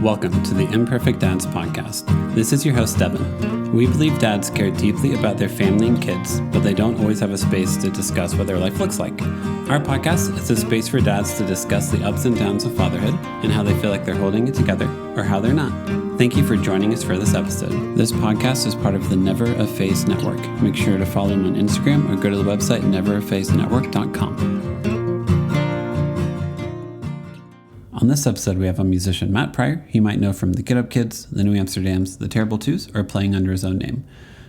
Welcome to the Imperfect Dads podcast. This is your host, Devin. We believe dads care deeply about their family and kids, but they don't always have a space to discuss what their life looks like. Our podcast is a space for dads to discuss the ups and downs of fatherhood and how they feel like they're holding it together or how they're not. Thank you for joining us for this episode. This podcast is part of the Never a Face Network. Make sure to follow them on Instagram or go to the website neverafacenetwork.com. On this episode, we have a musician, Matt Pryor. You might know from the Get Up Kids, the New Amsterdams, the Terrible Twos, or playing under his own name.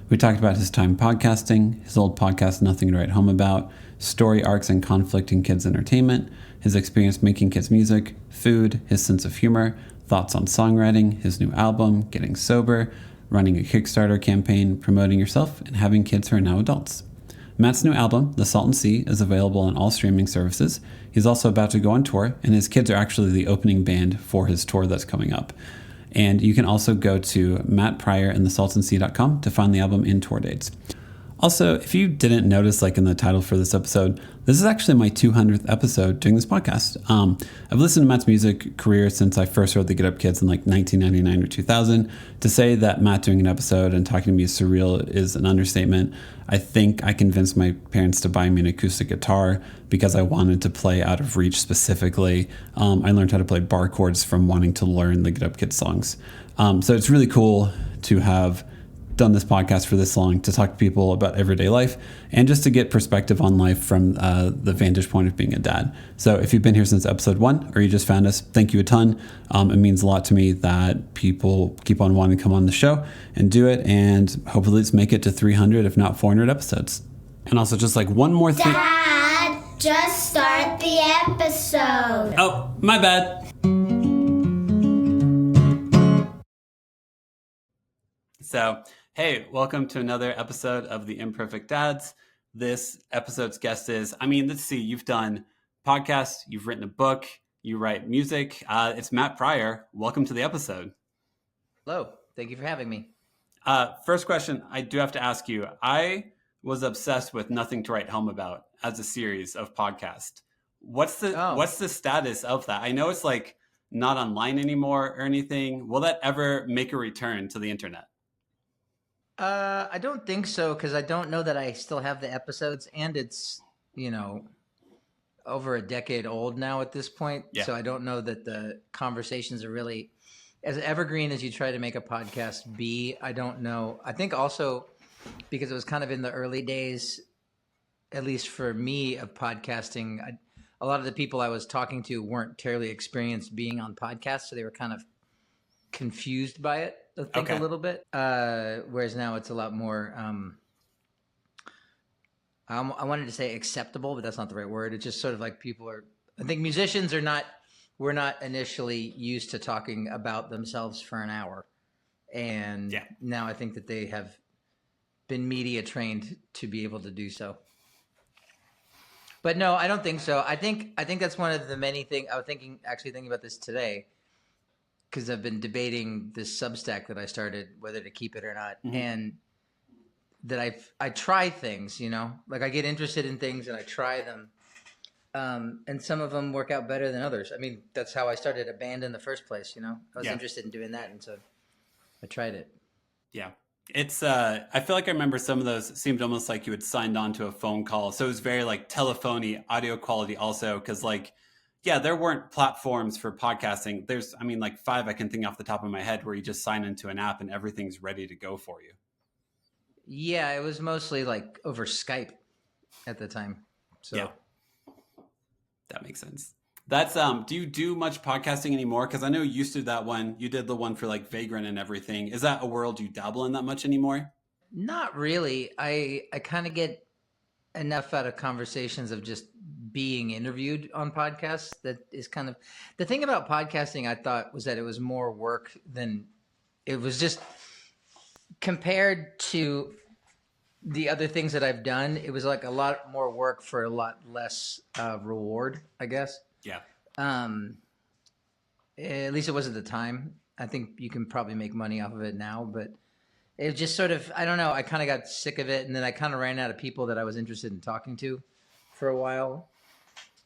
We talked about his time podcasting, his old podcast, Nothing to Write Home About, story arcs and conflict in kids' entertainment, his experience making kids' music, food, his sense of humor, thoughts on songwriting, his new album, getting sober, running a Kickstarter campaign, promoting yourself, and having kids who are now adults. Matt's new album, The Salton Sea, is available on all streaming services. He's also about to go on tour, and his kids are actually the opening band for his tour that's coming up. And you can also go to mattpryorandthesaltonsea.com to find the album and tour dates. Also, if you didn't notice, like in the title for this episode, this is actually my 200th episode doing this podcast. I've listened to Matt's music career since I first heard the Get Up Kids in like 1999 or 2000. To say that Matt doing an episode and talking to me is surreal is an understatement. I think I convinced my parents to buy me an acoustic guitar because I wanted to play Out of Reach specifically. I learned how to play bar chords from wanting to learn the Get Up Kids songs. So it's really cool to have done this podcast for this long, to talk to people about everyday life and just to get perspective on life from the vantage point of being a dad. So if you've been here since episode 1 or you just found us, thank you a ton. It means a lot to me that people keep on wanting to come on the show and do it, and hopefully let's make it to 300 if not 400 episodes. And also just like one more thing. Dad, just start the episode. Oh, my bad. So, hey, welcome to another episode of The Imperfect Dads. This episode's guest is, let's see, you've done podcasts, you've written a book, you write music. It's Matt Pryor. Welcome to the episode. Hello. Thank you for having me. First question, I do have to ask you. I was obsessed with Nothing to Write Home About as a series of podcasts. What's the status of that? I know it's like not online anymore or anything. Will that ever make a return to the internet? I don't think so, because I don't know that I still have the episodes, and it's, over a decade old now at this point. Yeah. So I don't know that the conversations are really as evergreen as you try to make a podcast be. I don't know. I think also because it was kind of in the early days, at least for me, of podcasting, a lot of the people I was talking to weren't terribly experienced being on podcasts, so they were kind of confused by it. I think a little bit, whereas now it's a lot more, I wanted to say acceptable, but that's not the right word. It's just sort of like I think musicians we're not initially used to talking about themselves for an hour. And now I think that they have been media trained to be able to do so. But no, I don't think so. I think that's one of the many things I was thinking about this today, because I've been debating this Substack that I started, whether to keep it or not. Mm-hmm. And that I try things, like I get interested in things and I try them. And some of them work out better than others. That's how I started a band in the first place, I was interested in doing that. And so I tried it. Yeah. It's, I feel like I remember some of those seemed almost like you had signed on to a phone call. So it was very like telephony audio quality also. Cause there weren't platforms for podcasting. There's, like 5 I can think off the top of my head where you just sign into an app and everything's ready to go for you. Yeah, it was mostly like over Skype at the time. So yeah, that makes sense. That's do you do much podcasting anymore? Because I know you used to do that one. You did the one for like Vagrant and everything. Is that a world you dabble in that much anymore? Not really. I kind of get enough out of conversations of just being interviewed on podcasts. That is kind of the thing about podcasting. I thought was that it was more work than it was, just compared to the other things that I've done. It was like a lot more work for a lot less reward, I guess. Yeah. At least it was at the time. I think you can probably make money off of it now, but it just sort of, I don't know. I kind of got sick of it, and then I kind of ran out of people that I was interested in talking to for a while.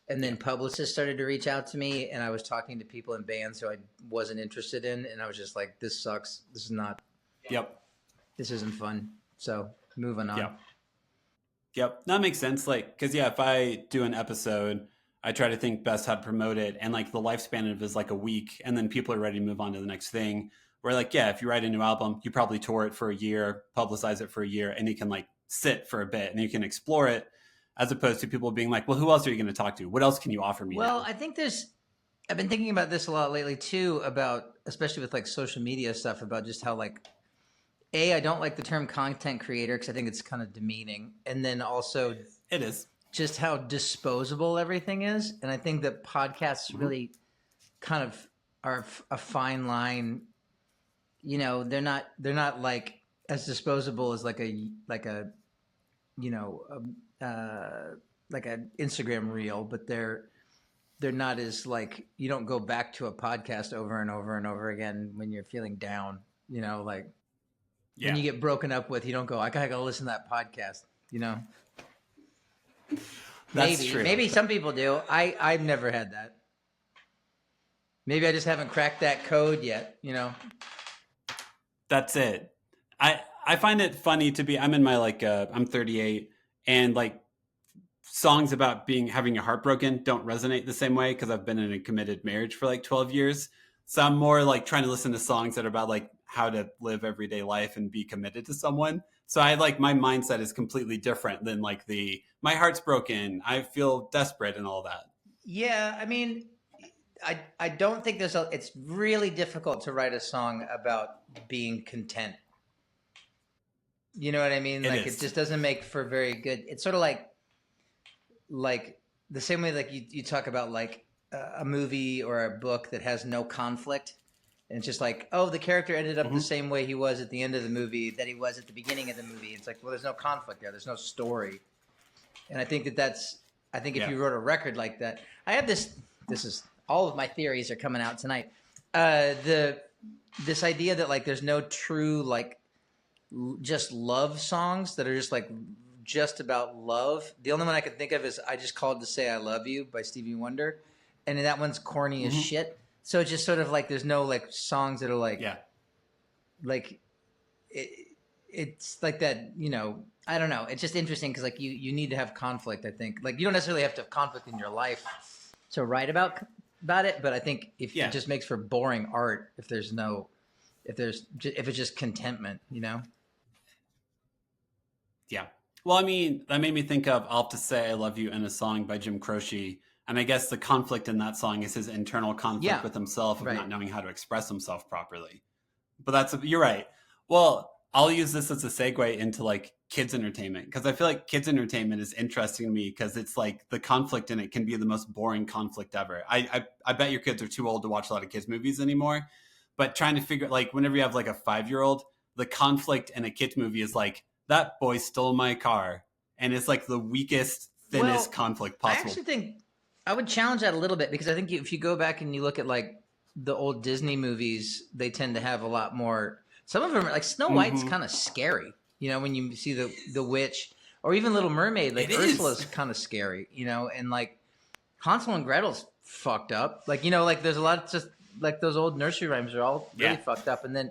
And then publicists started to reach out to me, and I was talking to people in bands who I wasn't interested in, and I was just like, this sucks. This is not. Yep. This isn't fun. So moving on. Yep. That makes sense. Like, because if I do an episode, I try to think best how to promote it, and like the lifespan of it is like a week, and then people are ready to move on to the next thing. Where like, if you write a new album, you probably tour it for a year, publicize it for a year, and you can like sit for a bit and you can explore it, as opposed to people being like, well, who else are you going to talk to? What else can you offer me? Well, now? I think I've been thinking about this a lot lately too, about, especially with like social media stuff, about just how like, I don't like the term content creator because I think it's kind of demeaning. And then also it is just how disposable everything is. And I think that podcasts really kind of are a fine line. You know, they're not like as disposable as like an Instagram reel, but they're not as like, you don't go back to a podcast over and over and over again when you're feeling down, you know, like when you get broken up with, you don't go, I gotta go listen to that podcast, you know. That's true. Maybe some people do. I've never had that. Maybe I just haven't cracked that code yet, you know. That's it. I find it funny to be, I'm in my like, I'm 38, and like songs about having your heart broken don't resonate the same way because I've been in a committed marriage for like 12 years. So I'm more like trying to listen to songs that are about like how to live everyday life and be committed to someone. So I like, my mindset is completely different than like my heart's broken, I feel desperate and all that. Yeah. I mean, I don't think it's really difficult to write a song about being content. You know what I mean? It just doesn't make for very good. It's sort of like the same way like you talk about like a movie or a book that has no conflict, and it's just like, oh, the character ended up the same way he was at the end of the movie that he was at the beginning of the movie. It's like, well, there's no conflict there. There's no story. And I think if you wrote a record like that, I have this is all of my theories are coming out tonight. This idea that like there's no true like just love songs that are just about love. The only one I can think of is I Just Called to Say I Love You by Stevie Wonder. And that one's corny as shit. So it's just sort of like there's no like songs that are like like it's like that, you know, I don't know. It's just interesting because like you need to have conflict, I think. Like you don't necessarily have to have conflict in your life to write about it, but I think if it just makes for boring art if it's just contentment, you know? Yeah. Well, I mean, that made me think of I'll Have to Say I Love You in a song by Jim Croce. And I guess the conflict in that song is his internal conflict with himself of not knowing how to express himself properly. But you're right. Well, I'll use this as a segue into like kids entertainment, because I feel like kids entertainment is interesting to me because it's like the conflict in it can be the most boring conflict ever. I bet your kids are too old to watch a lot of kids movies anymore, but trying to figure like whenever you have like a 5-year-old, the conflict in a kids movie is like, that boy stole my car. And it's like the weakest, thinnest conflict possible. I actually think I would challenge that a little bit, because I think if you go back and you look at like the old Disney movies, they tend to have a lot more. Some of them, like Snow White's kind of scary, you know, when you see the witch, or even Little Mermaid, like Ursula's kind of scary, you know, and like Hansel and Gretel's fucked up, like, you know, like there's a lot of just like those old nursery rhymes are all really fucked up. And then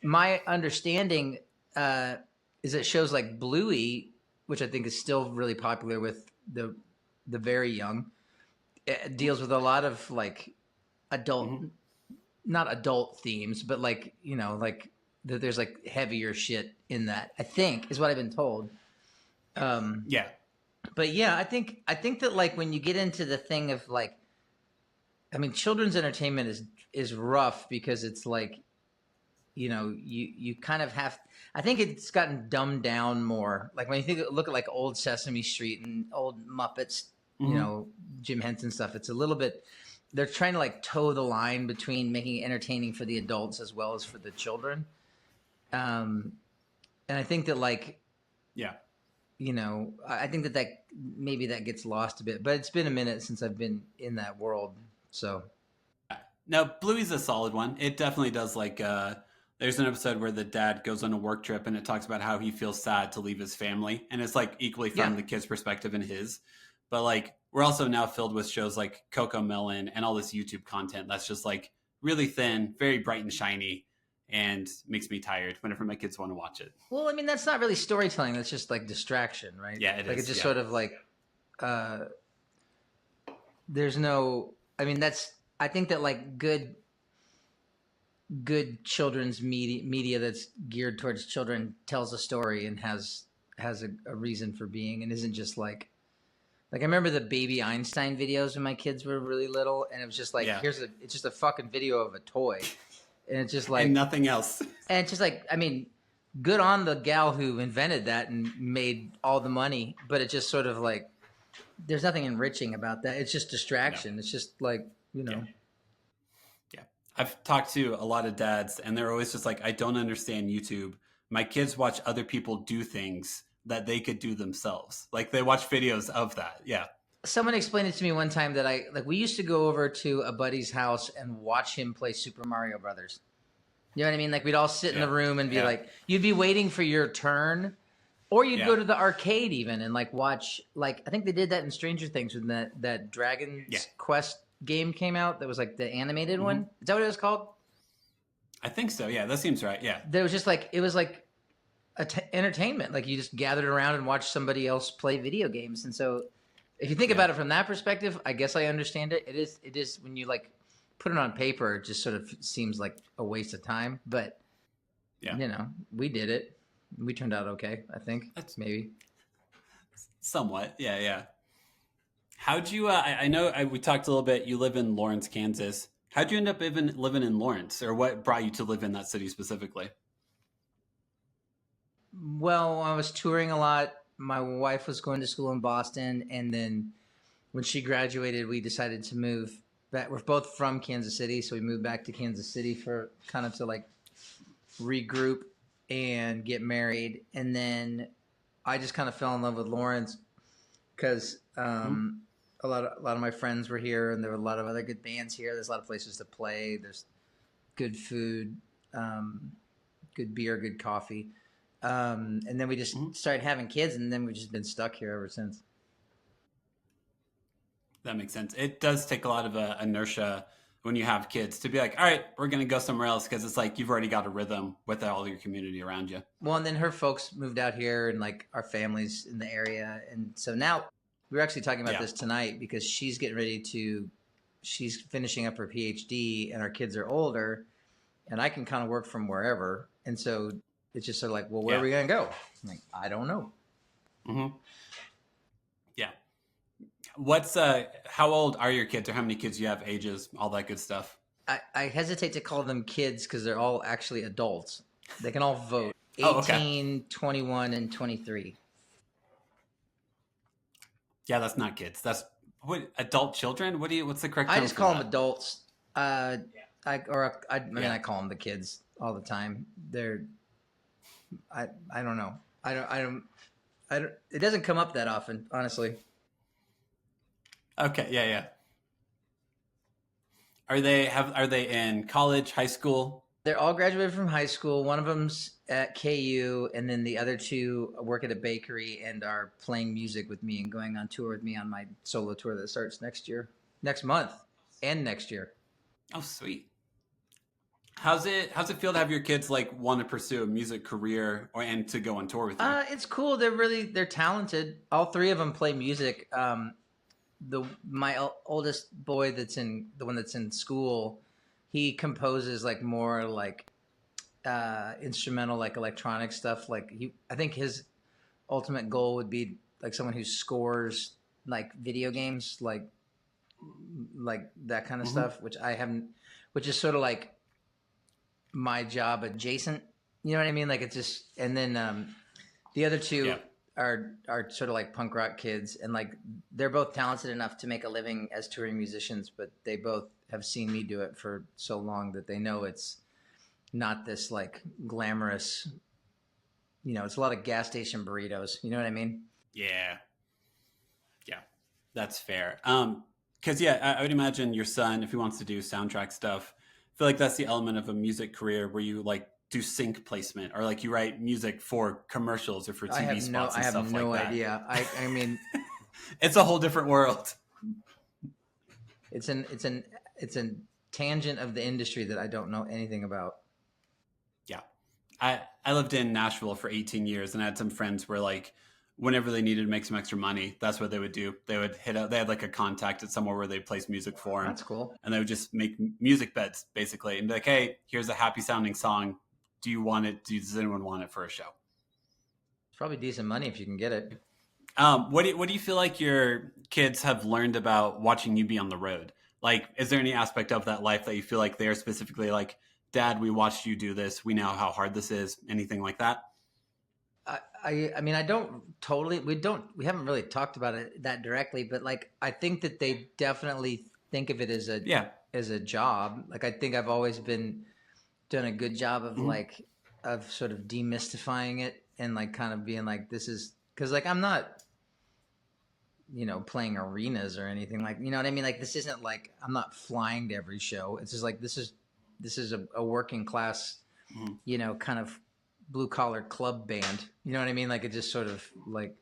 my understanding is that shows like Bluey, which I think is still really popular with the very young, it deals with a lot of like adult, not adult themes, but like, you know, like there's like heavier shit in that, I think is what I've been told. But yeah, I think that like when you get into the thing of like, I mean, children's entertainment is rough because it's like, you know, you kind of have, I think it's gotten dumbed down more. Like when you look at like old Sesame Street and old Muppets, you know, Jim Henson stuff, it's a little bit, they're trying to like toe the line between making it entertaining for the adults as well as for the children. And I think that like, you know, I think that maybe that gets lost a bit, but it's been a minute since I've been in that world. So. No, Bluey's a solid one. It definitely does like, there's an episode where the dad goes on a work trip and it talks about how he feels sad to leave his family. And it's like equally from the kid's perspective and his. But like we're also now filled with shows like Coco Melon and all this YouTube content that's just like really thin, very bright and shiny, and makes me tired whenever my kids want to watch it. Well, I mean, that's not really storytelling. That's just like distraction, right? Yeah, it like is. It's just sort of like, there's no, I mean, I think that like good children's media that's geared towards children tells a story and has a reason for being, and isn't just like I remember the Baby Einstein videos when my kids were really little, and it was just like, it's just a fucking video of a toy. And it's just like, and nothing else. And it's just like, I mean, good on the gal who invented that and made all the money, but it just sort of like, there's nothing enriching about that. It's just distraction. No. It's just like, Yeah. I've talked to a lot of dads, and they're always just like, I don't understand YouTube. My kids watch other people do things that they could do themselves. Like they watch videos of that. Yeah. Someone explained it to me one time that we used to go over to a buddy's house and watch him play Super Mario Brothers. You know what I mean? Like we'd all sit in the room and be like, you'd be waiting for your turn, or you'd go to the arcade even and like watch, like, I think they did that in Stranger Things when that Dragon's Quest game came out. That was like the animated one. Is that what it was called? I think so. Yeah, that seems right. Yeah. There was just like, it was like entertainment. Like you just gathered around and watched somebody else play video games. And so if you think about it from that perspective, I guess I understand it. It is when you like put it on paper, it just sort of seems like a waste of time. But we did it. We turned out okay, I think. Maybe. Somewhat. Yeah. How'd you, I know we talked a little bit, you live in Lawrence, Kansas. How'd you end up living in Lawrence, or what brought you to live in that city specifically? Well, I was touring a lot. My wife was going to school in Boston, and then when she graduated, we decided to move back. We're both from Kansas City, so we moved back to Kansas City for kind of to like regroup and get married. And then I just kind of fell in love with Lawrence because a lot of my friends were here, and there were a lot of other good bands here. There's a lot of places to play. There's good food, good beer, good coffee. And then we just started having kids, and then we've just been stuck here ever since. That makes sense. It does take a lot of inertia when you have kids to be like, all right, we're going to go somewhere else, because it's like you've already got a rhythm with all your community around you. Well, and then her folks moved out here, and like our family's in the area. And so now we were actually talking about this tonight, because she's finishing up her PhD, and our kids are older, and I can kind of work from wherever. And so it's just sort of like, well, where are we going to go? I'm like, I don't know. Mm-hmm. Yeah. What's how old are your kids, or how many kids you have, ages, all that good stuff? I hesitate to call them kids because they're all actually adults. They can all vote. 18, 21, and 23. Yeah, that's not kids. That's adult children? What's the correct term? I just call them adults. I call them the kids all the time. I don't know. I don't. It doesn't come up that often, honestly. Okay. Yeah. Are they in college, high school? They're all graduated from high school. One of them's at KU, and then the other two work at a bakery and are playing music with me and going on tour with me on my solo tour that starts next month, and next year. Oh, sweet. How's it feel to have your kids like want to pursue a music career and to go on tour with you? It's cool. They're talented. All three of them play music. My oldest boy, the one that's in school, he composes like more like instrumental, like electronic stuff. Like I think his ultimate goal would be like someone who scores like video games, like that kind of stuff, which I haven't, which is sort of like my job adjacent. You know what I mean? Like it's just, and then the other two are sort of like punk rock kids, and like they're both talented enough to make a living as touring musicians, but they both have seen me do it for so long that they know it's not this like glamorous, it's a lot of gas station burritos. You know what I mean? Yeah, that's fair. Because I would imagine your son, if he wants to do soundtrack stuff, I feel like that's the element of a music career where you like do sync placement, or like you write music for commercials or for TV spots and stuff like that. I have no idea. I mean, it's a whole different world. it's a tangent of the industry that I don't know anything about. Yeah. I lived in Nashville for 18 years and I had some friends where like whenever they needed to make some extra money, that's what they would do. They would hit up, they had like a contact at somewhere where they place music for them. That's cool. And they would just make music beds basically and be like, hey, here's a happy sounding song. Do you want it? Does anyone want it for a show? It's probably decent money if you can get it. What do you feel like your kids have learned about watching you be on the road? Like, is there any aspect of that life that you feel like they're specifically like, Dad, we watched you do this. We know how hard this is. Anything like that? I mean, we haven't really talked about it that directly, but like, I think that they definitely think of it as a job. Like, I think I've always done a good job of of sort of demystifying it and like kind of being like, this is, cause like, I'm not, playing arenas or anything like, you know what I mean? Like, this isn't like, I'm not flying to every show. It's just like, this is a working class, kind of blue collar club band. You know what I mean? Like it just sort of like,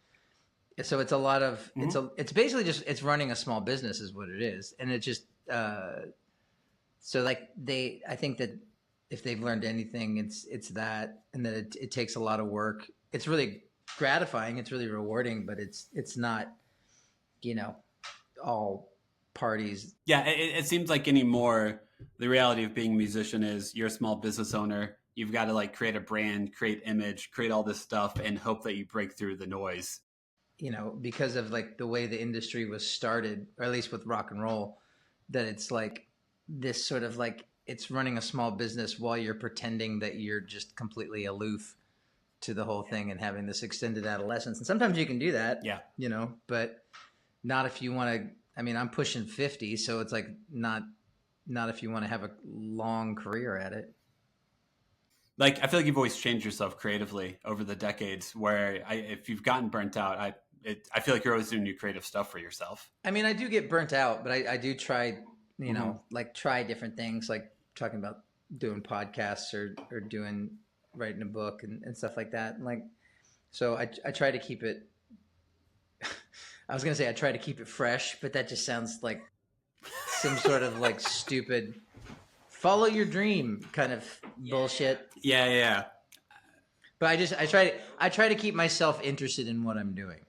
so it's a lot of, it's basically just, it's running a small business is what it is. And it just, so like I think that if they've learned anything, it's that, and that it takes a lot of work. It's really gratifying. It's really rewarding, but it's not, all parties. Yeah. It seems like anymore, the reality of being a musician is you're a small business owner. You've got to like create a brand, create image, create all this stuff and hope that you break through the noise. Because of like the way the industry was started, or at least with rock and roll, that it's like this sort of like it's running a small business while you're pretending that you're just completely aloof to the whole thing and having this extended adolescence. And sometimes you can do that, but not if you want to. I mean, I'm pushing 50, so it's like not if you want to have a long career at it. Like, I feel like you've always changed yourself creatively over the decades where if you've gotten burnt out, I feel like you're always doing new creative stuff for yourself. I mean, I do get burnt out, but I do try, like try different things, like talking about doing podcasts or writing a book and stuff like that. And like, so I try to keep it, I was going to say I try to keep it fresh, but that just sounds like some sort of like stupid follow your dream kind of bullshit. Yeah. But I try to keep myself interested in what I'm doing.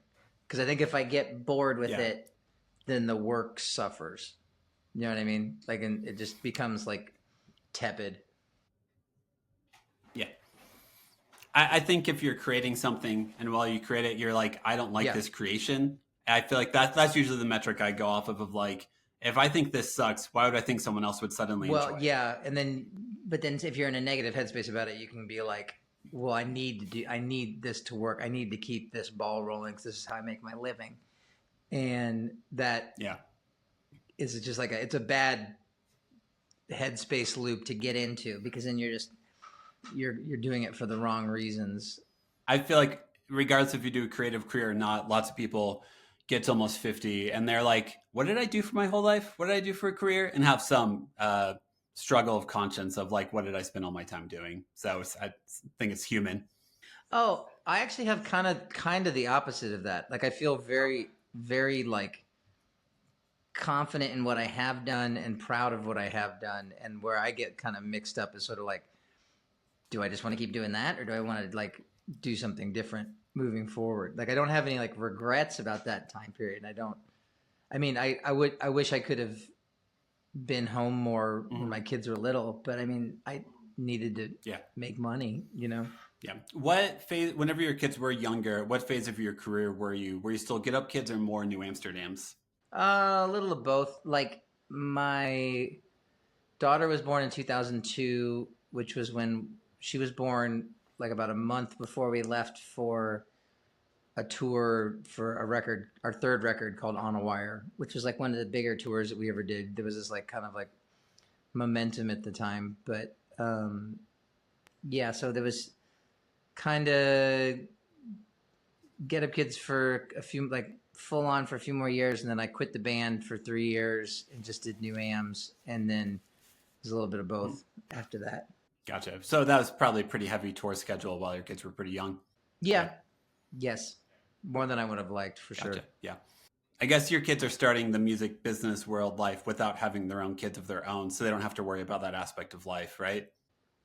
Because I think if I get bored with it, then the work suffers. You know what I mean? Like, and it just becomes like tepid. Yeah. I think if you're creating something and while you create it, you're like, I don't like this creation. I feel like that's usually the metric I go off of like, if I think this sucks, why would I think someone else would suddenly enjoy it? Well, yeah. But then if you're in a negative headspace about it, you can be like, well, I need this to work. I need to keep this ball rolling because this is how I make my living. And that is just like it's a bad headspace loop to get into because then you're doing it for the wrong reasons. I feel like regardless if you do a creative career or not, lots of people get to almost 50 and they're like, what did I do for my whole life? What did I do for a career? And have some struggle of conscience of like, what did I spend all my time doing? So I think it's human. Oh, I actually have kind of the opposite of that. Like I feel very, very like confident in what I have done and proud of what I have done. And where I get kind of mixed up is sort of like, do I just want to keep doing that? Or do I want to like do something different moving forward? Like I don't have any like regrets about that time period. I wish I could have been home more when my kids were little, but I mean, I needed to make money, Yeah. What phase, whenever your kids were younger, what phase of your career were you? Were you still Get Up Kids or more New Amsterdams? A little of both. Like my daughter was born in 2002, which was when she was born like about a month before we left for a tour for our third record called On a Wire, which was like one of the bigger tours that we ever did. There was this like kind of like momentum at the time, but so there was kind of Get Up Kids for a few, like full on for a few more years. And then I quit the band for 3 years and just did New Ams. And then there's a little bit of both after that. Gotcha. So that was probably a pretty heavy tour schedule while your kids were pretty young. Yeah. Yes. More than I would have liked, for sure. Yeah. I guess your kids are starting the music business world life without having their own kids of their own, so they don't have to worry about that aspect of life, right?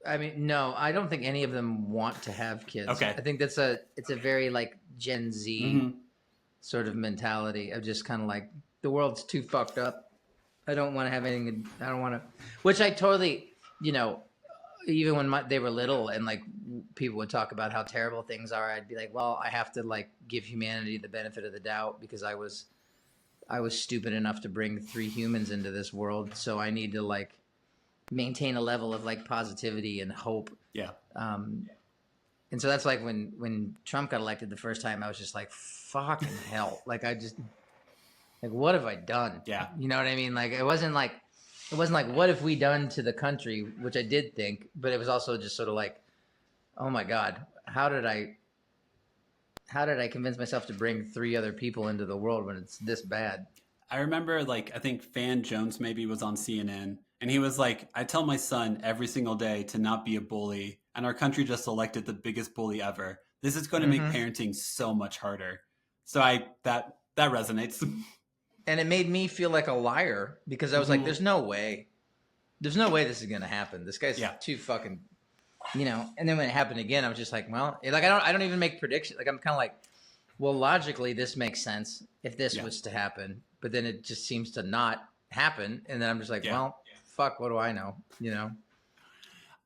I mean, no, I don't think any of them want to have kids. Okay. I think it's a very like Gen Z sort of mentality of just kind of like the world's too fucked up. I don't want to have anything. I don't want to, which I totally, even when they were little and like people would talk about how terrible things are, I'd be like, well, I have to like give humanity the benefit of the doubt because I was stupid enough to bring 3 humans into this world, so I need to like maintain a level of like positivity and hope. Yeah. And so that's like when Trump got elected the first time, I was just like, fucking hell. Like what have I done? Yeah. You know what I mean? Like it wasn't like what have we done to the country, which I did think, but it was also just sort of like, oh my God, how did I convince myself to bring 3 other people into the world when it's this bad? I remember, like, I think Fan Jones maybe was on CNN, and he was like, I tell my son every single day to not be a bully, and our country just elected the biggest bully ever. This is going to make parenting so much harder. So that resonates. And it made me feel like a liar because I was like, there's no way this is going to happen. This guy's too fucking, and then when it happened again, I was just like, well, like, I don't even make predictions. Like, I'm kind of like, well, logically this makes sense if this was to happen, but then it just seems to not happen. And then I'm just like, well, fuck, what do I know?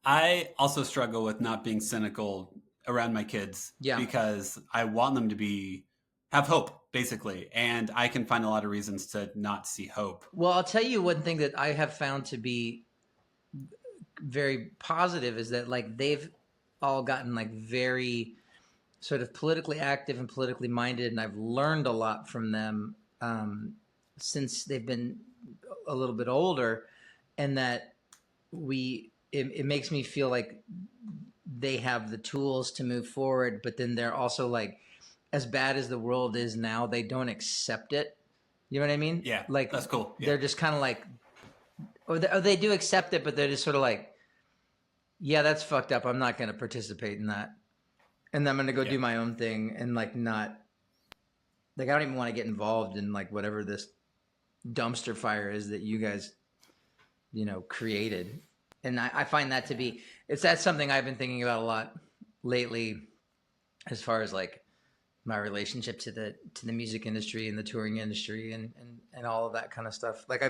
I also struggle with not being cynical around my kids because I want them to have hope, basically. And I can find a lot of reasons to not see hope. Well, I'll tell you one thing that I have found to be very positive is that like they've all gotten like very sort of politically active and politically minded, and I've learned a lot from them since they've been a little bit older, and that it makes me feel like they have the tools to move forward, but then they're also like, as bad as the world is now, they don't accept it. You know what I mean? Yeah, like that's cool. Yeah. They're just kind of like, or they do accept it, but they're just sort of like, yeah, that's fucked up. I'm not going to participate in that. And I'm going to go do my own thing and like not, like I don't even want to get involved in like whatever this dumpster fire is that you guys, created. And I find that to be, that's something I've been thinking about a lot lately as far as like my relationship to the music industry and the touring industry and all of that kind of stuff. Like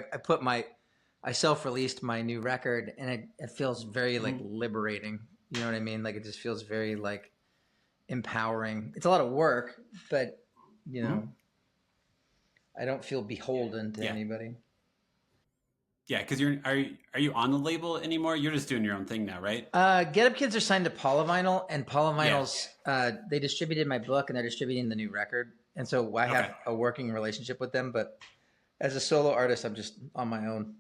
I self-released my new record, and it feels very like liberating. You know what I mean? Like it just feels very like empowering. It's a lot of work, but I don't feel beholden to anybody. Yeah, because are you on the label anymore? You're just doing your own thing now, right? Get Up Kids are signed to Polyvinyl, and Polyvinyl's they distributed my book, and they're distributing the new record, and so I have a working relationship with them. But as a solo artist, I'm just on my own.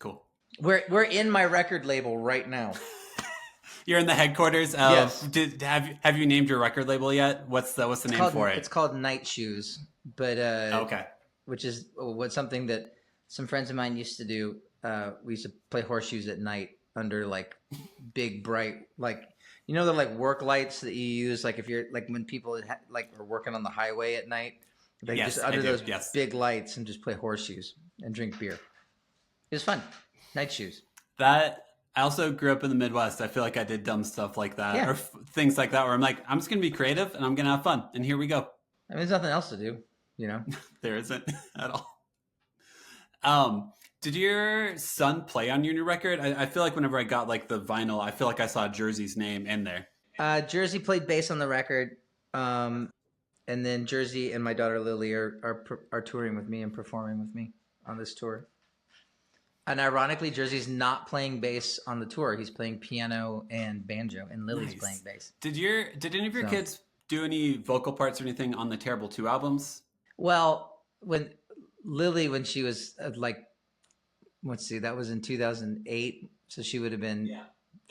Cool. We're in my record label right now. You're in the headquarters of. Yes. Have you named your record label yet? What's the name for it? It's called Night Shoes, but which is something that some friends of mine used to do. We used to play horseshoes at night under like big bright, like the like work lights that you use, like if you're like when people like are working on the highway at night, like just under those big lights and just play horseshoes and drink beer. It was fun. Night Shoes. That I also grew up in the Midwest. I feel like I did dumb stuff like that or things like that where I'm like, I'm just gonna be creative and I'm gonna have fun, and here we go. I mean, there's nothing else to do, There isn't at all. Did your son play on your new record? I feel like whenever I got like the vinyl, I feel like I saw Jersey's name in there. Jersey played bass on the record, and then Jersey and my daughter Lily are touring with me and performing with me on this tour. And ironically, Jersey's not playing bass on the tour. He's playing piano and banjo, and Lily's playing bass. Did any of your kids do any vocal parts or anything on the Terrible 2 albums? Well, when she was like, let's see, that was in 2008, so she would have been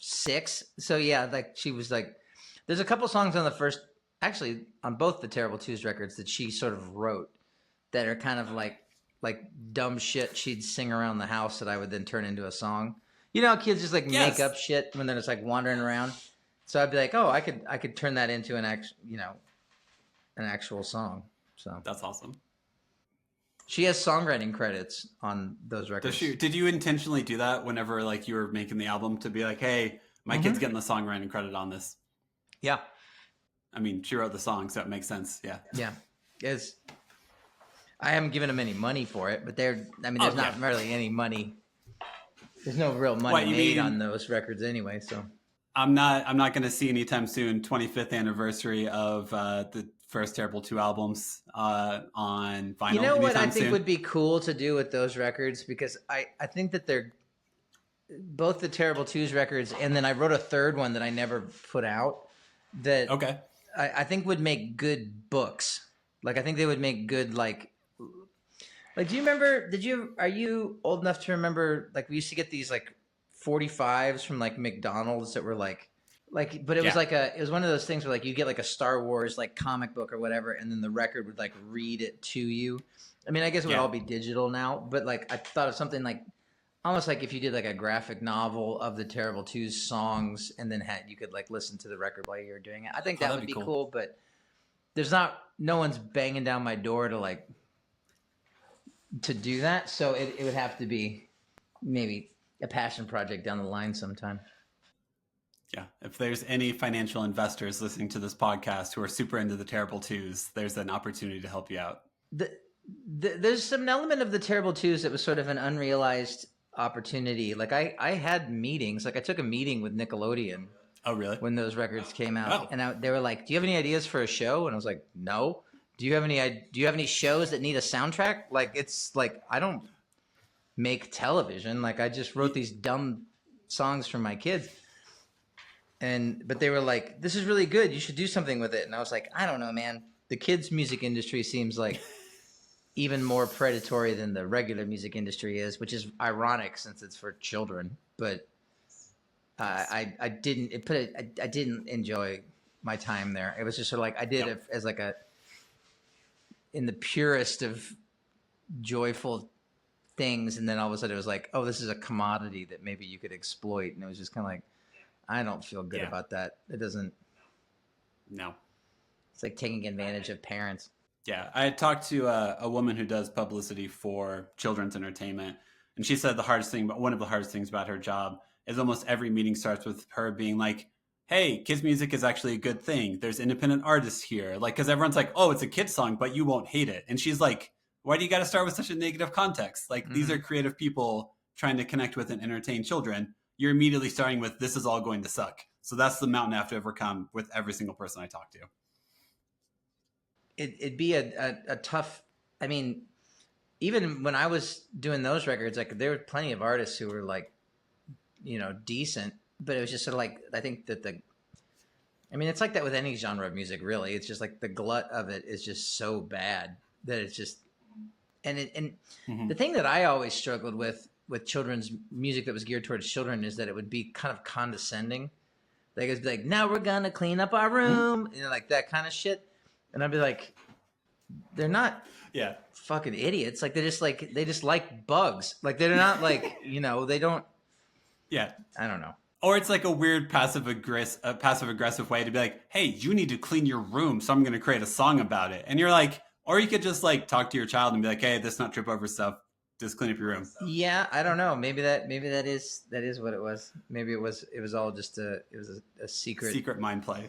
6. So like she was like, there's a couple songs on actually on both the Terrible 2's records that she sort of wrote that are kind of like dumb shit she'd sing around the house that I would then turn into a song. Kids just like make up shit when they're just like wandering around. So I'd be like, oh, I could turn that into an actual song. So that's awesome. She has songwriting credits on those records. Did you intentionally do that whenever like you were making the album to be like, hey, my kid's getting the songwriting credit on this? Yeah. I mean, she wrote the song, so it makes sense. Yeah. Yeah. I haven't given them any money for it, but there's not really any money. There's no real money made on those records anyway, so. I'm not going to see anytime soon 25th anniversary of the first Terrible 2 albums on vinyl. You know what I think would be cool to do with those records, because I think that they're both the Terrible 2's records, and then I wrote a third one that I never put out that I think would make good books. Like I think they would make good like do you remember, are you old enough to remember, like we used to get these like 45s from like McDonald's that were like, but it was like it was one of those things where like you get like a Star Wars like comic book or whatever, and then the record would like read it to you. I mean, I guess it would all be digital now, but like I thought of something like almost like if you did like a graphic novel of the Terrible 2's songs, and then you could like listen to the record while you were doing it. I think that would be cool, but there's no one's banging down my door to do that, so it would have to be maybe a passion project down the line sometime. Yeah, if there's any financial investors listening to this podcast who are super into the Terrible 2's, there's an opportunity to help you out. There's some element of the Terrible 2's that was sort of an unrealized opportunity. Like I had meetings, like I took a meeting with Nickelodeon. Oh, really? When those records came out, and they were like, "Do you have any ideas for a show?" And I was like, "No." Do you have any shows that need a soundtrack? Like it's like I don't make television. Like I just wrote these dumb songs for my kids. But they were like, "This is really good. You should do something with it." And I was like, "I don't know, man. The kids' music industry seems like even more predatory than the regular music industry is," which is ironic since it's for children. But I didn't enjoy my time there. It was just sort of like I did it as like in the purest of joyful things, and then all of a sudden it was like, oh, this is a commodity that maybe you could exploit, and it was just kind of like, I don't feel good about that. It doesn't. No. It's like taking advantage of parents. Yeah, I had talked to a woman who does publicity for children's entertainment, and she said one of the hardest things about her job is almost every meeting starts with her being like, hey, kids music is actually a good thing. There's independent artists here. Like, because everyone's like, oh, it's a kid's song, but you won't hate it. And she's like, why do you got to start with such a negative context? Like, these are creative people trying to connect with and entertain children. You're immediately starting with, this is all going to suck. So that's the mountain I have to overcome with every single person I talk to. It'd be a tough, I mean, even when I was doing those records, like there were plenty of artists who were like, decent, but it was just sort of like, I think that it's like that with any genre of music, really. It's just like the glut of it is just so bad that it's just, the thing that I always struggled with children's music that was geared towards children is that it would be kind of condescending. Like it'd be like, now we're gonna clean up our room, like that kind of shit. And I'd be like, they're not fucking idiots. Like they just like bugs. Like they're not like, they don't. Yeah. I don't know. Or it's like a weird passive aggressive way to be like, hey, you need to clean your room, so I'm going to create a song about it. And you're like, or you could just like talk to your child and be like, hey, let's not trip over stuff. Just clean up your room. Yeah, I don't know. Maybe that is what it was. Maybe it was all just a secret mind play.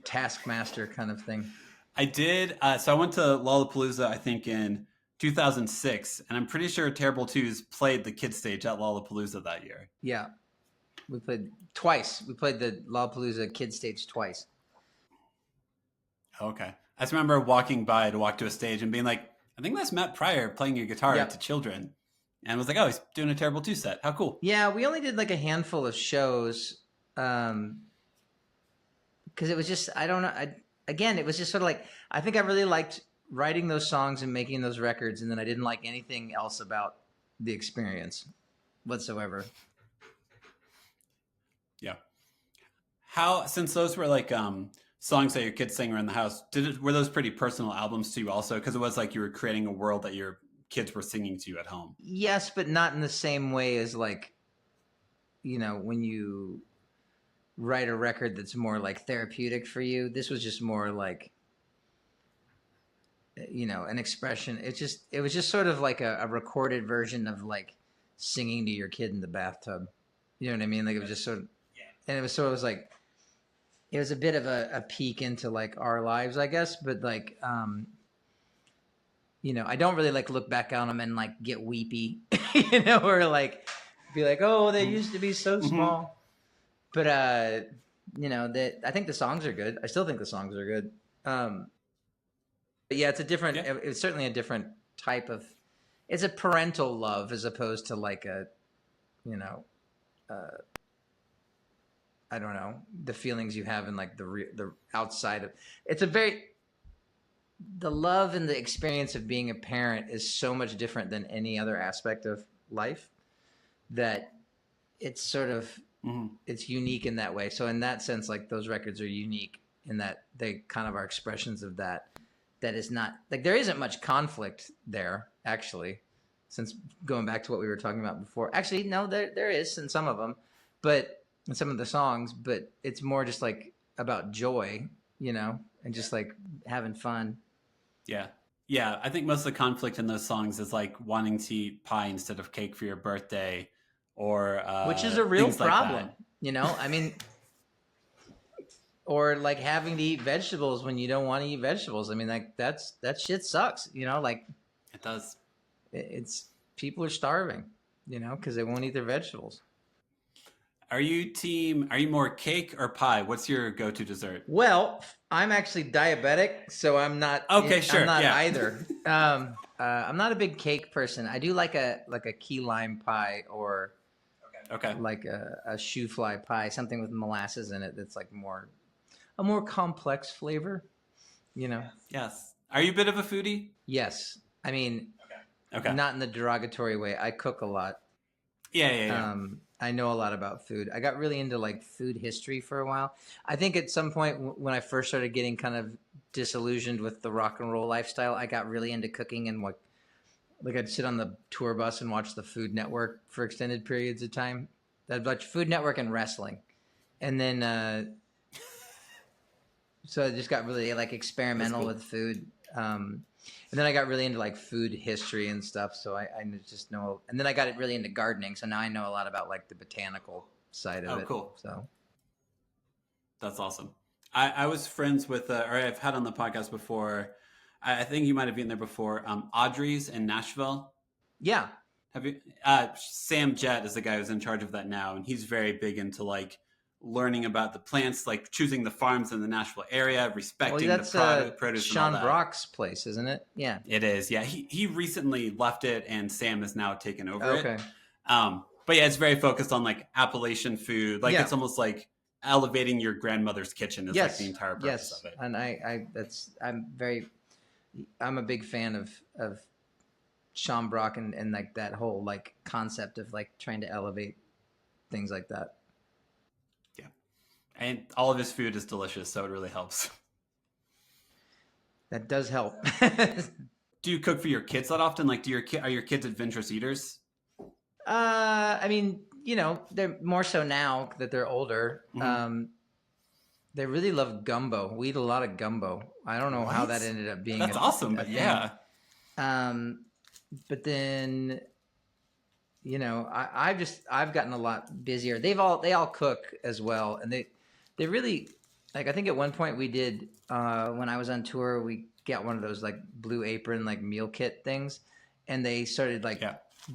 Taskmaster kind of thing. I did. So I went to Lollapalooza, I think in 2006, and I'm pretty sure Terrible 2's played the kids stage at Lollapalooza that year. Yeah. We played twice. We played the Lollapalooza kids stage twice. Okay. I just remember walking to a stage and being like, I think that's Matt Pryor playing a guitar to children. And I was like, oh, he's doing a Terrible 2 set. How cool. Yeah, we only did like a handful of shows. Because it was just, I don't know. Again, it was just sort of like, I think I really liked writing those songs and making those records. And then I didn't like anything else about the experience whatsoever. Yeah. Since those were like songs that your kids sang around the house, were those pretty personal albums to you also? Because it was like you were creating a world that your kids were singing to you at home. Yes, but not in the same way as like, when you write a record that's more like therapeutic for you. This was just more like, an expression. It was just sort of like a recorded version of like singing to your kid in the bathtub. You know what I mean? Like it was just sort of, and it was like, it was a bit of a peek into like our lives, I guess. But like, I don't really like look back on them and like get weepy, or like be like, oh, they used to be so small. But that I think the songs are good. I still think the songs are good. But yeah, it's a different. Yeah. It's certainly a different type of. It's a parental love as opposed to like a, I don't know, the feelings you have in like the outside of. It's a very. The love and the experience of being a parent is so much different than any other aspect of life, that it's sort of it's unique in that way. So in that sense, like those records are unique in that they kind of are expressions of that. That is not like there isn't much conflict there, actually, since going back to what we were talking about before. Actually, no, there is in some of them, but in some of the songs, but it's more just like about joy, and just like having fun. Yeah. Yeah. I think most of the conflict in those songs is like wanting to eat pie instead of cake for your birthday, or which is a real problem, like I mean, or like having to eat vegetables when you don't want to eat vegetables. I mean, like that shit sucks, like it does. It's people are starving, because they won't eat their vegetables. Are you more cake or pie? What's your go-to dessert? Well, I'm actually diabetic, so I'm not. Okay, sure. I'm not yeah. either. I'm not a big cake person. I do like a key lime pie, or like a shoe fly pie, something with molasses in it that's like a more complex flavor, Yes. Are you a bit of a foodie? Yes. I mean, okay. Not in the derogatory way. I cook a lot. Yeah. I know a lot about food. I got really into like food history for a while. I think at some point when I first started getting kind of disillusioned with the rock and roll lifestyle, I got really into cooking, and like I'd sit on the tour bus and watch the Food Network for extended periods of time. I'd watch Food Network and wrestling. And then so I just got really like experimental with food. And then I got really into like food history and stuff. So I just know, and then I got really into gardening. So now I know a lot about like the botanical side of it. Oh, cool. So that's awesome. I was friends with, or I've had on the podcast before. I think you might have been there before. Audrey's in Nashville. Yeah. Have you? Sam Jett is the guy who's in charge of that now, and he's very big into like learning about the plants, like choosing the farms in the Nashville area, respecting the produce. Sean Brock's place, isn't it? Yeah, it is. Yeah, he recently left it, and Sam has now taken over it. Okay. But yeah, it's very focused on like Appalachian food. Like it's almost like elevating your grandmother's kitchen is like the entire purpose of it. And I'm a big fan of Sean Brock and like that whole like concept of like trying to elevate things like that. And all of his food is delicious, so it really helps. That does help. Do you cook for your kids that often? Like, are your kids adventurous eaters? I mean, they're more so now that they're older. Mm-hmm. They really love gumbo. We eat a lot of gumbo. I don't know how that ended up being. That's awesome, but yeah. But then, I've gotten a lot busier. They all cook as well, and they really, like, I think at one point we did, when I was on tour, we got one of those like Blue Apron, like meal kit things. And they started like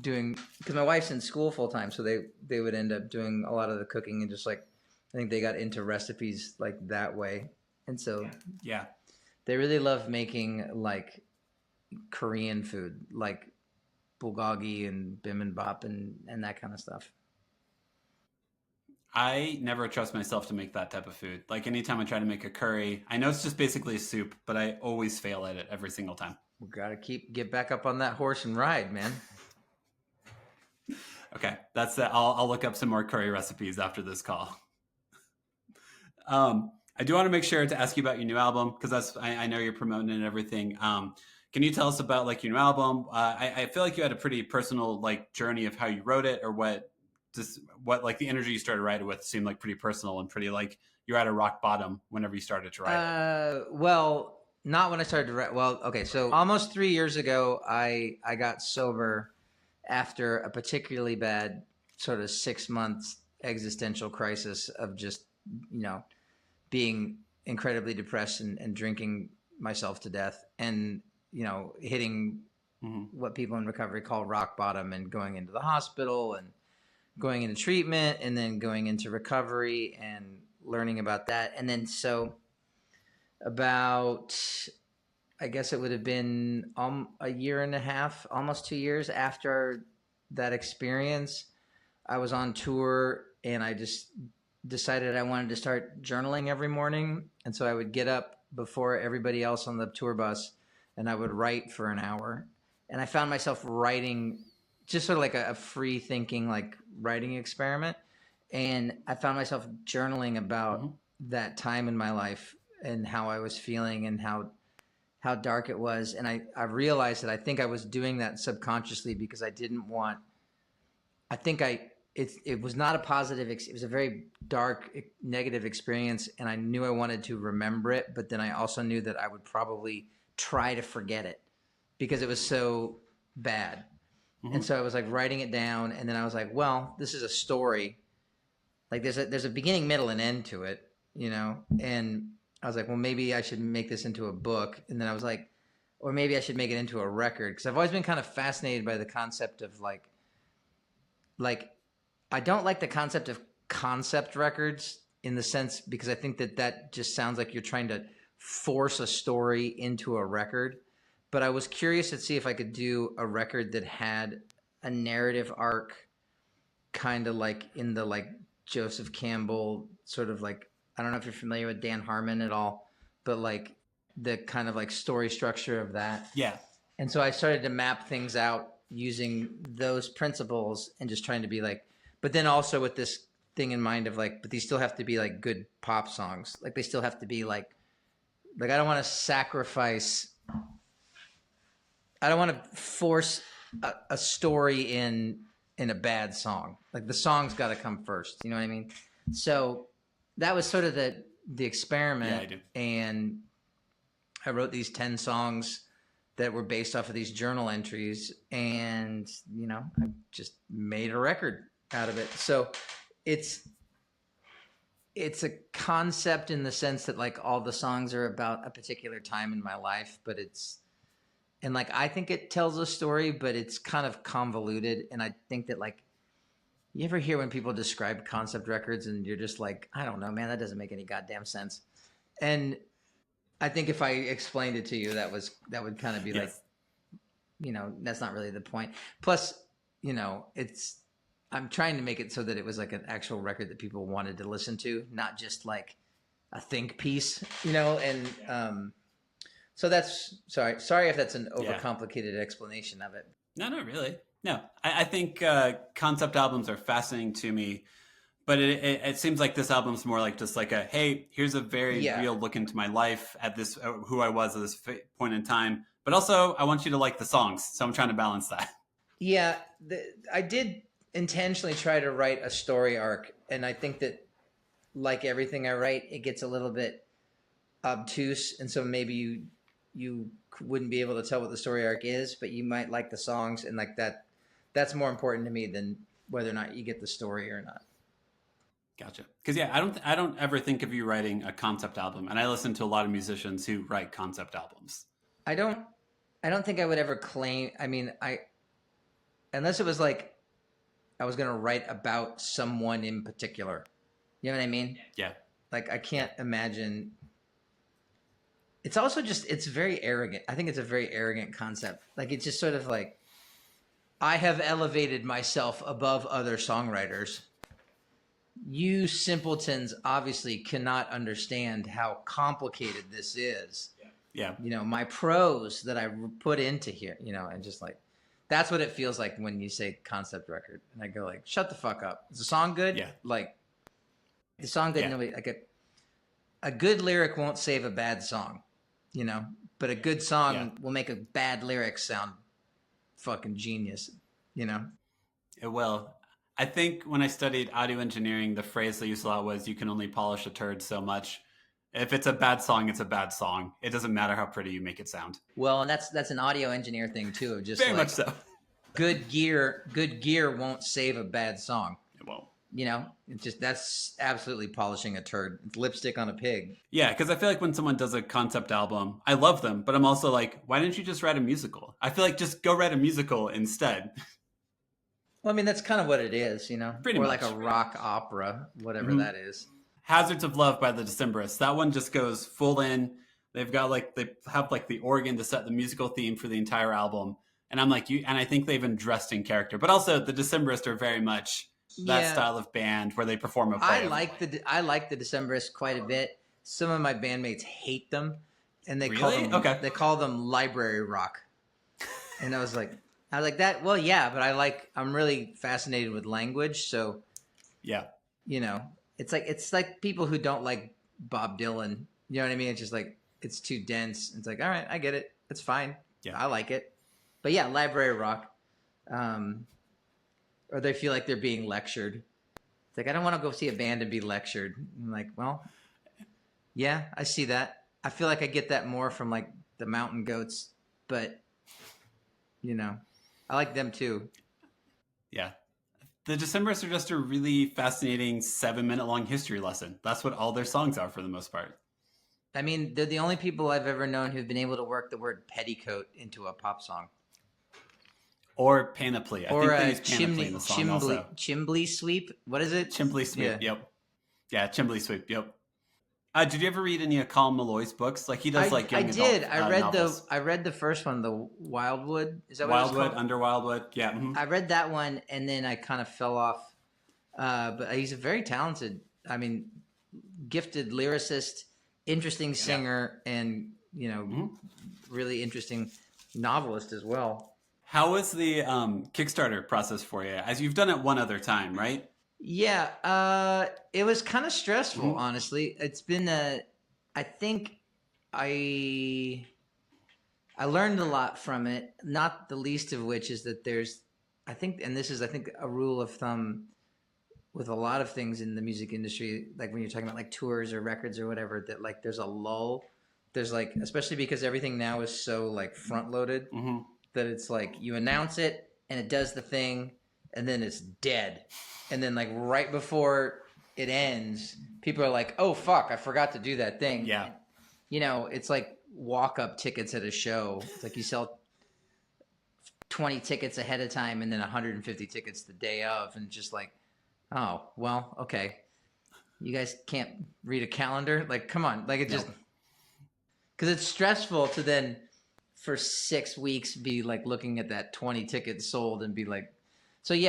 doing, because my wife's in school full time. So they would end up doing a lot of the cooking, and just like, I think they got into recipes like that way. And so they really love making like Korean food, like bulgogi and bibimbap and that kind of stuff. I never trust myself to make that type of food. Like anytime I try to make a curry, I know it's just basically a soup, but I always fail at it every single time. We gotta get back up on that horse and ride, man. Okay, that's it. I'll look up some more curry recipes after this call. I do want to make sure to ask you about your new album, because I know you're promoting it and everything. Can you tell us about like your new album? I feel like you had a pretty personal like journey of how you wrote it, or what like the energy you started writing with seemed like pretty personal and pretty like you're at a rock bottom whenever you started to write it. Well, not when I started to write. Well, okay, so almost 3 years ago, I got sober after a particularly bad sort of 6 months existential crisis of just, being incredibly depressed and drinking myself to death, and hitting what people in recovery call rock bottom, and going into the hospital and going into treatment and then going into recovery and learning about that. And then so about, I guess it would have been a year and a half, almost 2 years after that experience, I was on tour and I just decided I wanted to start journaling every morning. And so I would get up before everybody else on the tour bus and I would write for an hour. And I found myself writing just sort of like a free thinking, like writing experiment. And I found myself journaling about that time in my life and how I was feeling and how dark it was. And I realized that I think I was doing that subconsciously because I didn't want, it was not a positive, it was a very dark, negative experience. And I knew I wanted to remember it, but then I also knew that I would probably try to forget it because it was so bad. And so I was like writing it down, and then I was like, well, this is a story. Like there's a beginning, middle, and end to it, and I was like, well, maybe I should make this into a book. And then I was like, or maybe I should make it into a record. Cause I've always been kind of fascinated by the concept of like, I don't like the concept of concept records in the sense, because I think that just sounds like you're trying to force a story into a record. But I was curious to see if I could do a record that had a narrative arc, kind of like in the like Joseph Campbell sort of like, I don't know if you're familiar with Dan Harmon at all, but like the kind of like story structure of that. Yeah. And so I started to map things out using those principles and just trying to be like, but then also with this thing in mind of like, but these still have to be like good pop songs. Like they still have to be like I don't want to sacrifice, I don't want to force a story in a bad song. Like the song's got to come first. You know what I mean? So that was sort of the experiment. Yeah, I do. And I wrote these 10 songs that were based off of these journal entries, and I just made a record out of it. So it's a concept in the sense that like all the songs are about a particular time in my life, but and like I think it tells a story, but it's kind of convoluted. And I think that like, you ever hear when people describe concept records and you're just like, I don't know, man, that doesn't make any goddamn sense. And I think if I explained it to you, that would kind of be like, that's not really the point. Plus, I'm trying to make it so that it was like an actual record that people wanted to listen to, not just like a think piece, and so that's sorry if that's an overcomplicated explanation of it. No, not really. No, I think concept albums are fascinating to me, but it seems like this album's more like just like a, hey, here's a very real look into my life at this, who I was at this point in time. But also, I want you to like the songs, so I'm trying to balance that. Yeah, I did intentionally try to write a story arc, and I think that, like everything I write, it gets a little bit obtuse, and so maybe you wouldn't be able to tell what the story arc is, but you might like the songs, and like that's more important to me than whether or not you get the story or not. Gotcha. Because I don't ever think of you writing a concept album, and I listen to a lot of musicians who write concept albums. I don't think I would ever claim. I mean, unless it was like I was going to write about someone in particular. You know what I mean? Yeah. Like I can't imagine. It's also just, it's very arrogant. I think it's a very arrogant concept. Like it's just sort of like, I have elevated myself above other songwriters. You simpletons obviously cannot understand how complicated this is. Yeah. My prose that I put into here, and just like, that's what it feels like when you say concept record. And I go like, shut the fuck up. Is the song good? Yeah. Like the song didn't really, like a good lyric won't save a bad song, but a good song will make a bad lyric sound fucking genius, It will. I think when I studied audio engineering, the phrase they used a lot was, you can only polish a turd so much. If it's a bad song, it's a bad song. It doesn't matter how pretty you make it sound. Well, and that's an audio engineer thing too. Of just Very like, much so. Good gear won't save a bad song. It won't. You know, it's just that's absolutely polishing a turd. It's lipstick on a pig. Yeah, because I feel like when someone does a concept album, I love them, but I'm also like, why didn't you just write a musical? I feel like just go write a musical instead. Well, I mean, that's kind of what it is, you know, Pretty or much. like a rock opera, whatever that is. Hazards of Love by the Decemberists. That one just goes full in. They have like the organ to set the musical theme for the entire album. And I'm like, and I think they've dressed in character. But also the Decemberists are very much that style of band where they perform a play. I like the Decemberists quite a bit. Some of my bandmates hate them, and they call them library rock. And I was like that. Well, yeah, but I'm really fascinated with language. So yeah, you know, it's like people who don't like Bob Dylan. You know what I mean? It's just like it's too dense. It's like, all right, I get it. It's fine. Yeah, I like it. But yeah, library rock. Or they feel like they're being lectured. It's like, I don't want to go see a band and be lectured. I'm like, well, yeah, I see that. I feel like I get that more from like the Mountain Goats, but you know, I like them too. Yeah. The Decemberists are just a really fascinating 7-minute long history lesson. That's what all their songs are for the most part. I mean, they're the only people I've ever known who've been able to work the word petticoat into a pop song. Or panoply. I think they use panoply in the song also. Chimbley sweep. What is it? Chimbley sweep. Yeah. Yep. Yeah, Chimbley sweep. Yep. Did you ever read any of Colin Meloy's books? Like he does like young adult I did. novels. I read the first one, the Wildwood. Is that what Wildwood? It's called? Under Wildwood. Yeah. Mm-hmm. I read that one, and then I kind of fell off. But he's a very talented, gifted lyricist, interesting singer, and really interesting novelist as well. How was the Kickstarter process for you? As you've done it one other time, right? Yeah, it was kind of stressful, honestly. It's been I think I learned a lot from it, not the least of which is that I think a rule of thumb with a lot of things in the music industry, like when you're talking about like tours or records or whatever, that like there's a lull. There's like, especially because everything now is so like front loaded. That it's like you announce it and it does the thing and then it's dead. And then like right before it ends, people are like, oh, fuck, I forgot to do that thing. Yeah. It's like walk-up tickets at a show. It's like you sell 20 tickets ahead of time and then 150 tickets the day of. And just like, oh, well, okay. You guys can't read a calendar? Like, come on. Like it just... Because it's stressful to then... for 6 weeks be like looking at that 20 tickets sold and be like, the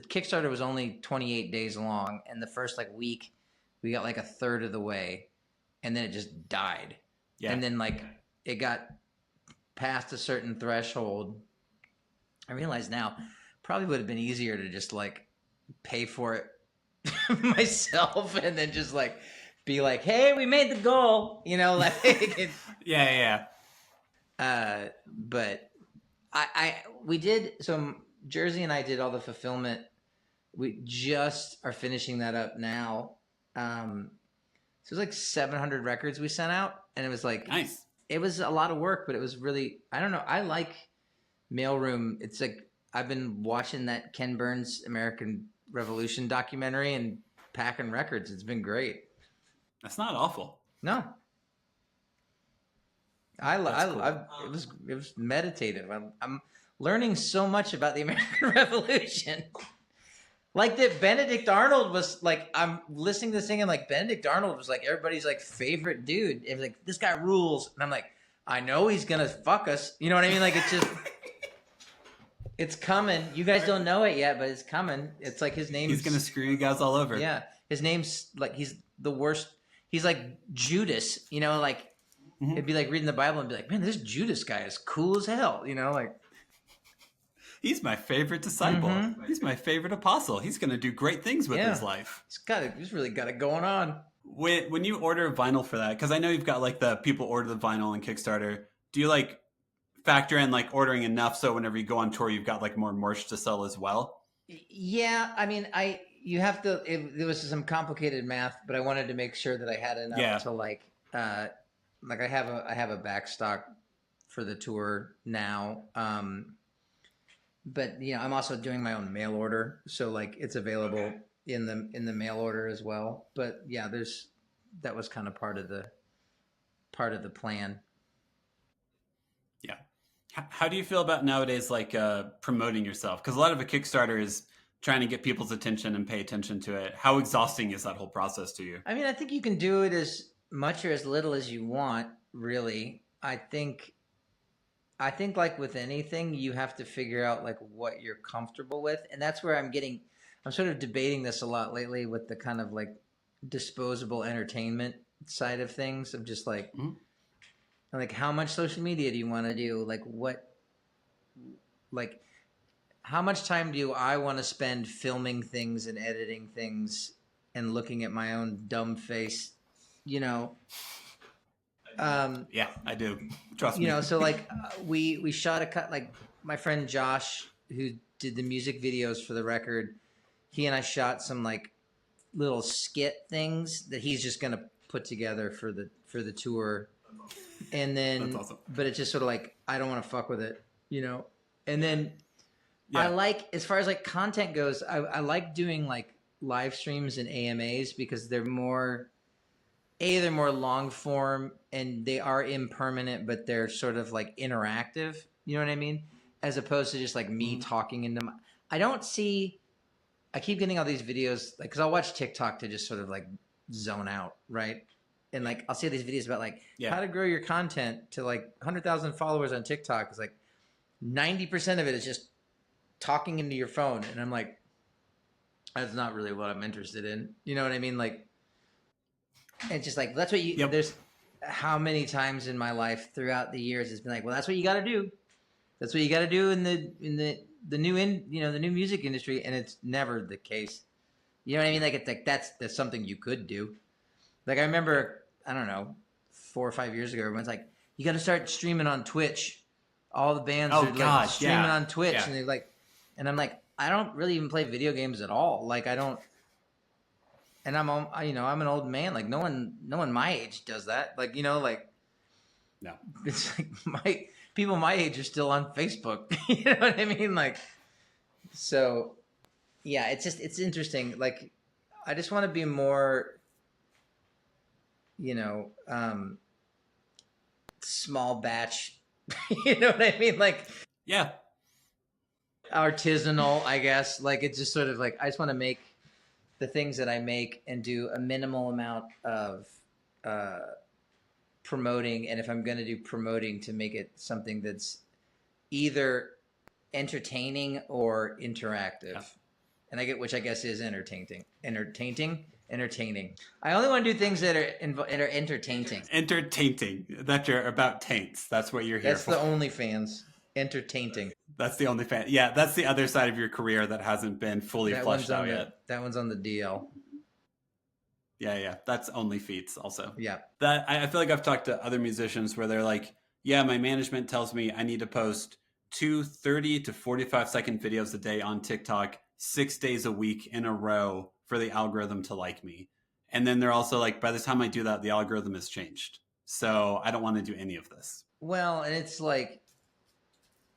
Kickstarter was only 28 days long, and the first like week we got like a third of the way, and then it just died. Yeah. And then like it got past a certain threshold. I realize now probably would have been easier to just like pay for it myself and then just like be like, hey, we made the goal, like yeah. But we did, so Jersey and I did all the fulfillment. We just are finishing that up now. So it was like 700 records we sent out, and it was like, nice. It was a lot of work, but it was really, I don't know. I like mailroom. It's like, I've been watching that Ken Burns American Revolution documentary and packing records. It's been great. That's not awful. No. Cool. It was meditative. I'm learning so much about the American Revolution. Like that Benedict Arnold was like, I'm listening to this thing and like Benedict Arnold was like everybody's like favorite dude. It was like, this guy rules. And I'm like, I know he's going to fuck us. You know what I mean? Like it's just, it's coming. You guys don't know it yet, but it's coming. It's like his name. He's going to screw you guys all over. Yeah. His name's like, he's the worst. He's like Judas, like it'd be like reading the Bible and be like, man, this Judas guy is cool as hell. Like. He's my favorite disciple. Mm-hmm. He's my favorite apostle. He's going to do great things with his life. He's really got it going on. When you order vinyl for that, because I know you've got like the people order the vinyl on Kickstarter, do you like factor in like ordering enough so whenever you go on tour, you've got like more merch to sell as well? Yeah. I mean, you have to. There was some complicated math, but I wanted to make sure that I had enough to like I have a backstock for the tour now. But I'm also doing my own mail order, so like it's available in the mail order as well. But yeah, that was kind of part of the plan. Yeah. How do you feel about nowadays, like promoting yourself? Because a lot of a Kickstarter is trying to get people's attention and pay attention to it. How exhausting is that whole process to you? I mean, I think you can do it as much or as little as you want, really. I think like with anything, you have to figure out like what you're comfortable with. And that's where I'm sort of debating this a lot lately with the kind of like disposable entertainment side of things. Of just like, like how much social media do you want to do? Like how much time do I want to spend filming things and editing things and looking at my own dumb face, Yeah, I do. Trust me. So like we shot like my friend Josh, who did the music videos for the record, he and I shot some like little skit things that he's just going to put together for the tour. And then, that's awesome. But it's just sort of like, I don't want to fuck with it, And then I like, as far as like content goes, I like doing like live streams and AMAs because they're more long form and they are impermanent, but they're sort of like interactive. You know what I mean? As opposed to just like me talking into I keep getting all these videos, like, cause I'll watch TikTok to just sort of like zone out. Right. And like, I'll see these videos about like how to grow your content to like 100,000 followers on TikTok. It's like 90% of it is just talking into your phone. And I'm like, that's not really what I'm interested in. You know what I mean? Like, it's just like, that's what there's how many times in my life throughout the years it's been like, well, that's what you got to do. That's what you got to do in the new music industry. And it's never the case. You know what I mean? Like, it's like, that's something you could do. Like, I remember, I don't know, 4 or 5 years ago, everyone's like, you got to start streaming on Twitch. All the bands are like streaming on Twitch. And they're like, and I'm like, I don't really even play video games at all. Like, I don't. And I'm an old man. Like no one my age does that. Like, like, no, it's like people my age are still on Facebook. You know what I mean? Like, so yeah, it's interesting. Like, I just want to be more, small batch, you know what I mean? Like, artisanal, I guess. Like, it's just sort of like, I just want to make the things that I make and do a minimal amount of promoting. And if I'm going to do promoting, to make it something that's either entertaining or interactive. And which I guess is entertaining. I only want to do things that are entertaining. Entertaining. That you're about taints. That's what you're here for. That's the OnlyFans. Entertaining. That's the only fan. Yeah, that's the other side of your career that hasn't been fully fleshed out yet. That one's on the DL. Yeah. That's only feats also. Yeah. That I feel like I've talked to other musicians where they're like, yeah, my management tells me I need to post 2 30 to 45-second videos a day on TikTok 6 days a week in a row for the algorithm to like me. And then they're also like, by the time I do that, the algorithm has changed. So I don't want to do any of this. Well, and it's like,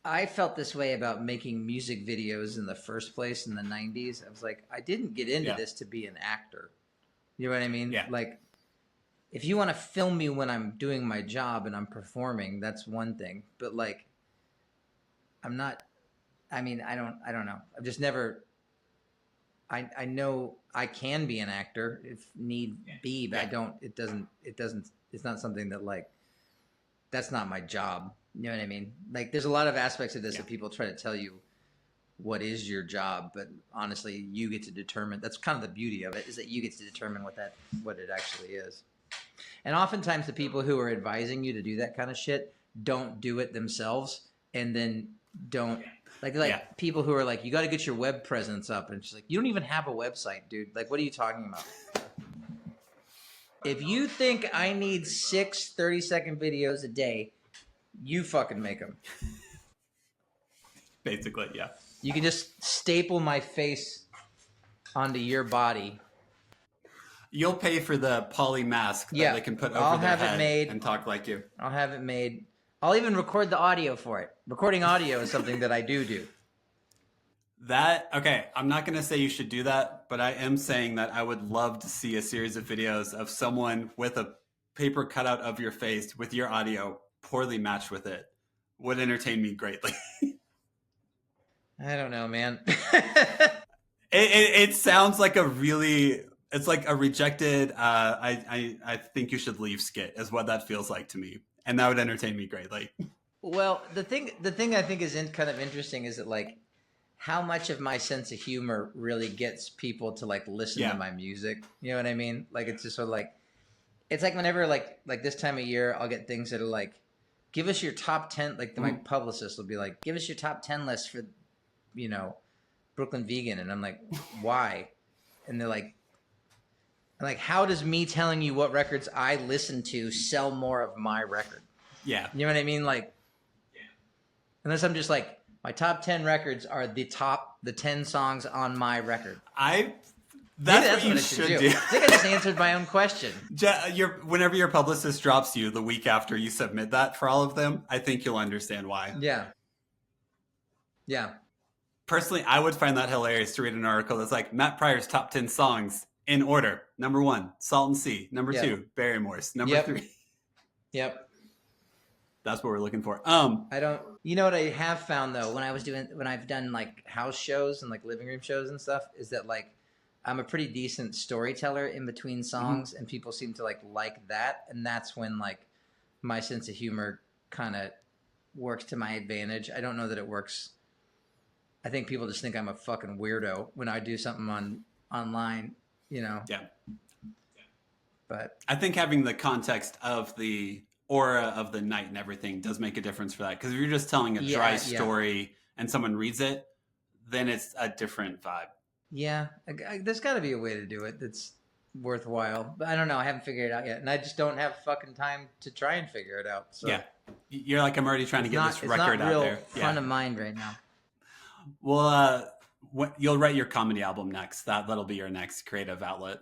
I felt this way about making music videos in the first place in the 90s. I was like, I didn't get into this to be an actor. You know what I mean? Yeah. Like, if you want to film me when I'm doing my job and I'm performing, that's one thing. But like, I'm not, I mean, I don't know. I've just never, I know I can be an actor if need be, but it's not something that like, that's not my job. You know what I mean? Like, there's a lot of aspects of this that people try to tell you what is your job, but honestly, you get to determine. That's kind of the beauty of it, is that you get to determine what it actually is. And oftentimes, the people who are advising you to do that kind of shit don't do it themselves, and then don't like people who are like, you got to get your web presence up, and she's like, you don't even have a website, dude. Like, what are you talking about? If you think I need 6 30-second videos a day, you fucking make them. Basically, yeah. You can just staple my face onto your body. You'll pay for the poly mask that they can put over their head and talk like you. I'll have it made. I'll even record the audio for it. Recording audio is something that I do. Okay, I'm not going to say you should do that, but I am saying that I would love to see a series of videos of someone with a paper cutout of your face with your audio poorly matched with it. Would entertain me greatly. I don't know, man. It sounds like it's like a rejected, I think you should leave skit is what that feels like to me. And that would entertain me greatly. Well, the thing I think is kind of interesting is that like how much of my sense of humor really gets people to like listen to my music. You know what I mean? Like it's just sort of like, it's like whenever like this time of year, I'll get things that are like, give us your top 10, like my publicist will be like, give us your top 10 list for, you know, Brooklyn Vegan. And I'm like, why? And they're like, how does me telling you what records I listen to sell more of my record? Yeah. You know what I mean? Like, unless I'm just like, my top 10 records are the 10 songs on my record. That's what you should do. I think I just answered my own question. Whenever your publicist drops you the week after you submit that for all of them, I think you'll understand why. Yeah. Personally, I would find that hilarious to read an article that's like Matt Pryor's top 10 songs in order. Number 1, Salton Sea. Number 2, Barrymore's. Number 3. Yep. That's what we're looking for. You know what I have found though, when I've done like house shows and like living room shows and stuff, is that like I'm a pretty decent storyteller in between songs, and people seem to like that, and that's when like my sense of humor kind of works to my advantage. I don't know that it works. I think people just think I'm a fucking weirdo when I do something online, you know. Yeah. But I think having the context of the aura of the night and everything does make a difference for that. Because if you're just telling a dry story and someone reads it, then it's a different vibe. Yeah, there's got to be a way to do it that's worthwhile. But I don't know. I haven't figured it out yet. And I just don't have fucking time to try and figure it out. So. Yeah. You're like, I'm already trying to get this record out there. It's not real front of mind right now. Well, you'll write your comedy album next. That'll be your next creative outlet.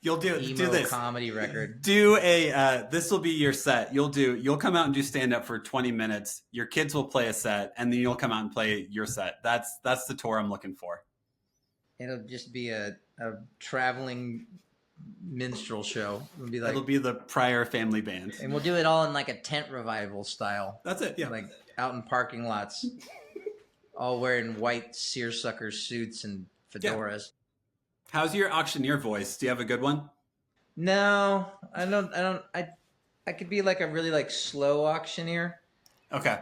You'll do this comedy record. This will be your set. You'll come out and do stand up for 20 minutes. Your kids will play a set, and then you'll come out and play your set. That's the tour I'm looking for. It'll just be a traveling minstrel show. It'll be the Pryor family band, and we'll do it all in like a tent revival style. That's it. Yeah, like out in parking lots, all wearing white seersucker suits and fedoras. Yeah. How's your auctioneer voice? Do you have a good one? No, I don't. I could be like a really like slow auctioneer. Okay.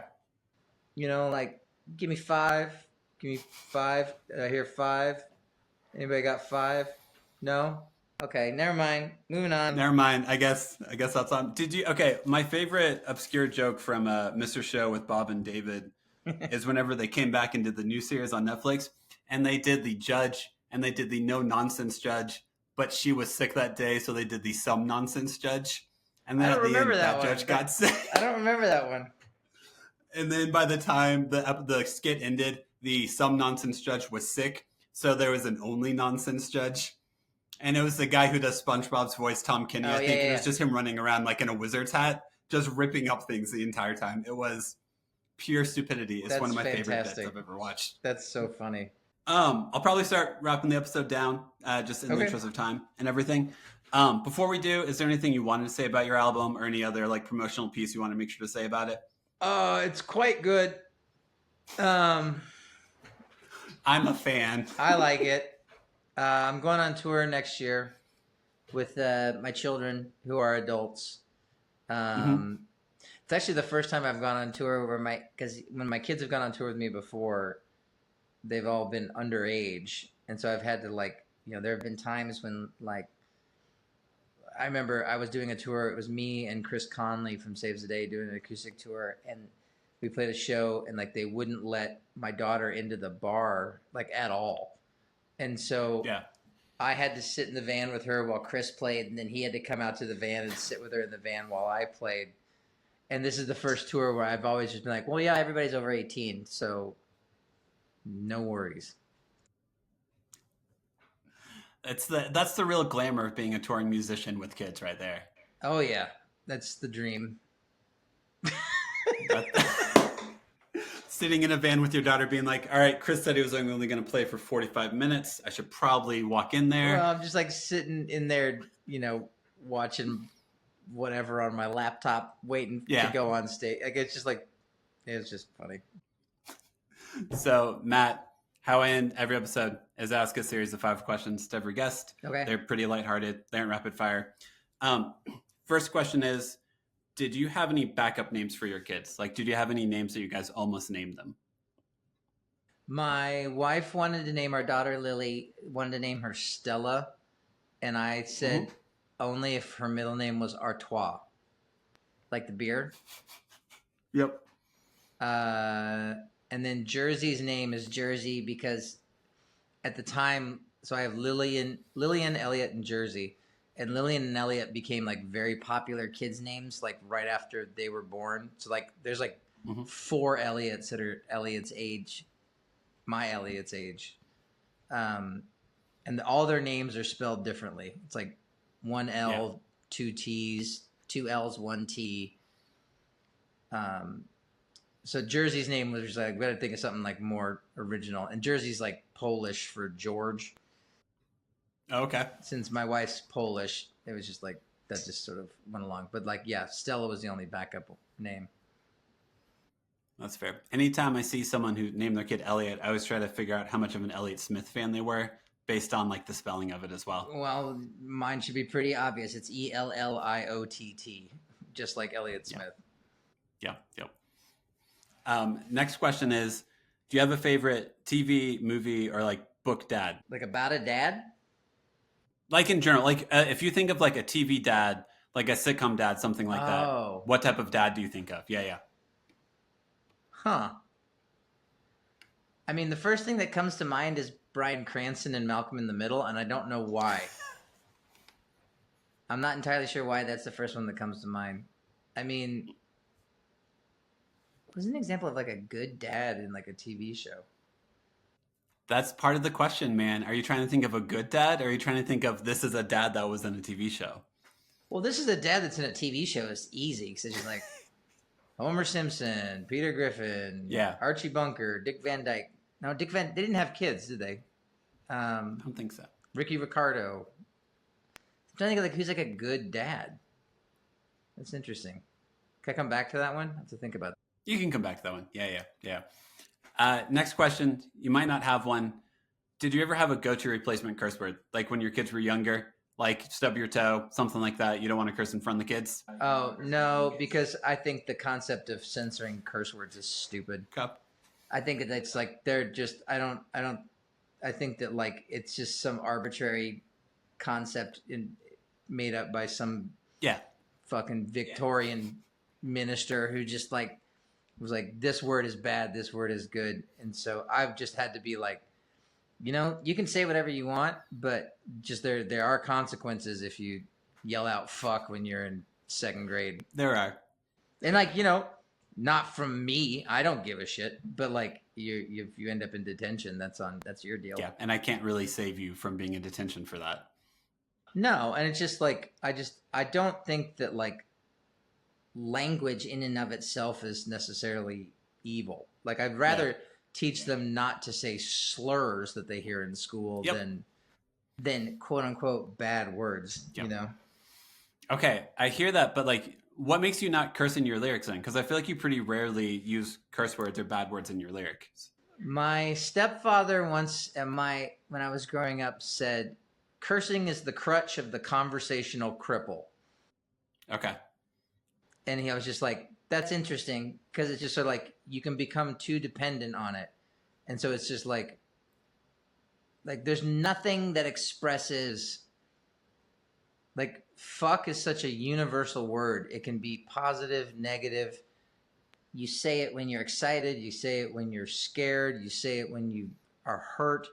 You know, like give me 5. Give me 5. Did I hear 5? Anybody got 5? No. Okay, never mind. Moving on. Never mind. I guess that's on. Okay, my favorite obscure joke from Mr. Show with Bob and David is whenever they came back and did the new series on Netflix, and they did the judge. And they did the no-nonsense judge, but she was sick that day, so they did the some-nonsense judge. And then at the end, that judge got sick. I don't remember that one. And then by the time the skit ended, the some-nonsense judge was sick, so there was an only-nonsense judge. And it was the guy who does SpongeBob's voice, Tom Kenny, I think. Yeah. It was just him running around like in a wizard's hat, just ripping up things the entire time. It was pure stupidity. It's one of my favorite bits I've ever watched. That's so funny. I'll probably start wrapping the episode down, just in the interest of time and everything. Before we do, is there anything you wanted to say about your album or any other like promotional piece you want to make sure to say about it? It's quite good. I'm a fan. I like it. I'm going on tour next year with my children who are adults. It's actually the first time I've gone on tour because when my kids have gone on tour with me before, they've all been underage. And so I've had to there have been times when I remember I was doing a tour. It was me and Chris Conley from Saves the Day doing an acoustic tour. And we played a show and they wouldn't let my daughter into the bar at all. And so I had to sit in the van with her while Chris played. And then he had to come out to the van and sit with her in the van while I played. And this is the first tour where I've always just been like, well, yeah, everybody's over 18, so no worries. That's the real glamour of being a touring musician with kids right there. Oh yeah, that's the dream. Sitting in a van with your daughter being like, all right, Chris said he was only going to play for 45 minutes. I should probably walk in there. Well, I'm just like sitting in there, watching whatever on my laptop, waiting to go on stage. Like, it's just funny. So, Matt, how I end every episode is ask a series of 5 questions to every guest. Okay. They're pretty lighthearted. They aren't rapid fire. First question is, did you have any backup names for your kids? Like, did you have any names that you guys almost named them? My wife wanted to name our daughter Lily, wanted to name her Stella. And I said only if her middle name was Artois, like the beer. Yep. And then Jersey's name is Jersey because at the time, so I have Lillian, Elliot, and Jersey. And Lillian and Elliot became like very popular kids' names like right after they were born. So like there's like 4 Elliots that are Elliot's age, my Elliot's age. And all their names are spelled differently. It's like 1 L, 2 T's, 2 L's, 1 T. So Jersey's name was just like, we got to think of something like more original. And Jersey's like Polish for George. Okay. Since my wife's Polish, it was just like, that just sort of went along. But like, yeah, Stella was the only backup name. That's fair. Anytime I see someone who named their kid Elliot, I always try to figure out how much of an Elliott Smith fan they were based on like the spelling of it as well. Well, mine should be pretty obvious. It's Elliott, just like Elliott Smith. Yep. Next question is, do you have a favorite TV, movie, or like book dad? Like about a dad? Like in general, like if you think of like a TV dad, like a sitcom dad, something like that. What type of dad do you think of? Yeah. Huh. I mean, the first thing that comes to mind is Bryan Cranston and Malcolm in the Middle, and I don't know why. I'm not entirely sure why that's the first one that comes to mind. I mean, what's an example of like a good dad in like a TV show? That's part of the question, man. Are you trying to think of a good dad, or are you trying to think of this is a dad that was in a TV show? Well, this is a dad that's in a TV show. It's easy because it's just like Homer Simpson, Peter Griffin, Archie Bunker, Dick Van Dyke. No, they didn't have kids, did they? I don't think so. Ricky Ricardo. I'm trying to think of like who's like a good dad. That's interesting. Can I come back to that one? I have to think about that. You can come back to that one. Yeah. Next question. You might not have one. Did you ever have a go-to replacement curse word? Like when your kids were younger, like stub your toe, something like that. You don't want to curse in front of the kids? Oh, no, because I think the concept of censoring curse words is stupid. I think that's like, they're just, I think that like, it's just some arbitrary concept made up by some fucking Victorian minister who just like, was like, this word is bad, this word is good. And so I've just had to be like, you can say whatever you want, but just there are consequences if you yell out fuck when you're in 2nd grade. There are. And like, not from me, I don't give a shit, but like if you end up in detention, that's your deal. Yeah, and I can't really save you from being in detention for that. No, and it's just like, I don't think that like language in and of itself is necessarily evil. Like I'd rather teach them not to say slurs that they hear in school than quote unquote bad words, Okay, I hear that, but like what makes you not curse in your lyrics then? Because I feel like you pretty rarely use curse words or bad words in your lyrics. My stepfather once when I was growing up said, cursing is the crutch of the conversational cripple. Okay. And I was just like, that's interesting because it's just sort of like you can become too dependent on it. And so it's just like there's nothing that expresses, like fuck is such a universal word. It can be positive, negative. You say it when you're excited. You say it when you're scared. You say it when you are hurt.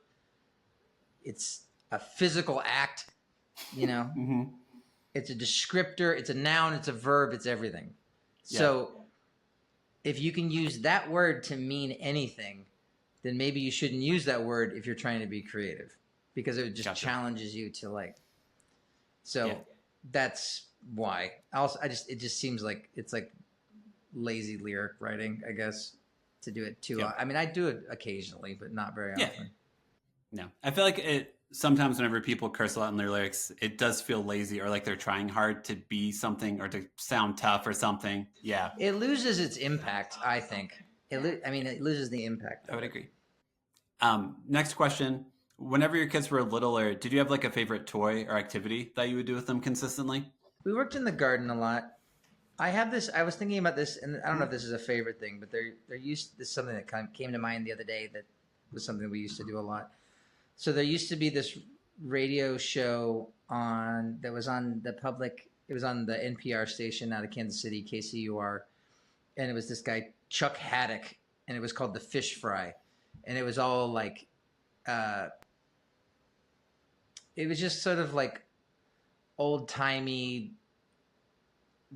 It's a physical act, It's a descriptor. It's a noun. It's a verb. It's everything. So if you can use that word to mean anything, then maybe you shouldn't use that word if you're trying to be creative, because it just challenges you to like. So that's why. It just seems like it's like lazy lyric writing, I guess, to do it too. I mean, I do it occasionally, but not very often. No, I feel like it sometimes whenever people curse a lot in their lyrics, it does feel lazy or like they're trying hard to be something or to sound tough or something. Yeah, it loses its impact. I think it loses the impact. I would agree. Next question. Whenever your kids were littler, did you have like a favorite toy or activity that you would do with them consistently? We worked in the garden a lot. I was thinking about this, and I don't know if this is a favorite thing, but this is something that kind of came to mind the other day that was something we used to do a lot. So there used to be this radio show that was on the public. It was on the NPR station out of Kansas City, KCUR, and it was this guy Chuck Haddock, and it was called The Fish Fry, and it was all like, it was just sort of like old timey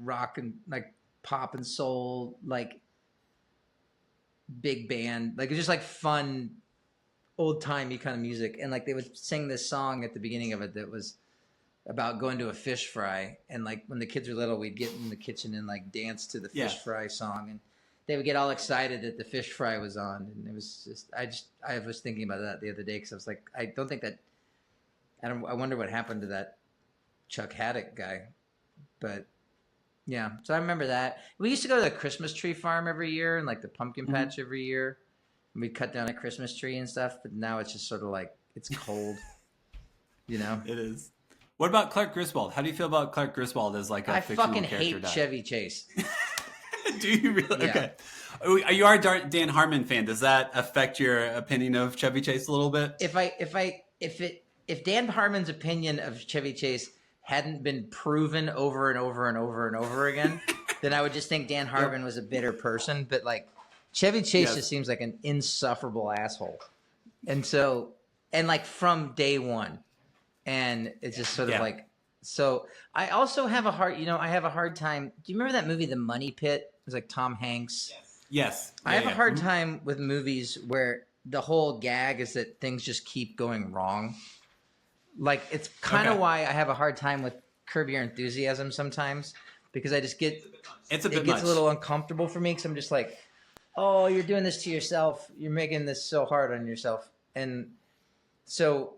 rock and like pop and soul, like big band, like it's just like fun old timey kind of music. And like they would sing this song at the beginning of it that was about going to a fish fry, and like when the kids were little, we'd get in the kitchen and like dance to the fish fry song, and they would get all excited that the fish fry was on. And it was just I was thinking about that the other day, because I was like, I don't think that I wonder what happened to that Chuck Haddock guy. But yeah, so I remember that. We used to go to the Christmas tree farm every year and like the pumpkin patch every year. And we'd cut down a Christmas tree and stuff. But now it's just sort of like, it's cold, you know? It is. What about Clark Griswold? How do you feel about Clark Griswold as like a fictional character? I fucking hate Chevy Chase. Do you really? Yeah. Okay. You are a Dan Harmon fan. Does that affect your opinion of Chevy Chase a little bit? If Dan Harmon's opinion of Chevy Chase hadn't been proven over and over and over and over again, then I would just think Dan Harmon was a bitter person. But like Chevy Chase just seems like an insufferable asshole. And so, and like from day one, and it's just sort of like, so I also have a hard time. Do you remember that movie, The Money Pit? It was like Tom Hanks. Yes. I have a hard time with movies where the whole gag is that things just keep going wrong. Like, it's kind of why I have a hard time with Curb Your Enthusiasm sometimes, because I just it gets a little uncomfortable for me, because I'm just like, oh, you're doing this to yourself. You're making this so hard on yourself. And so,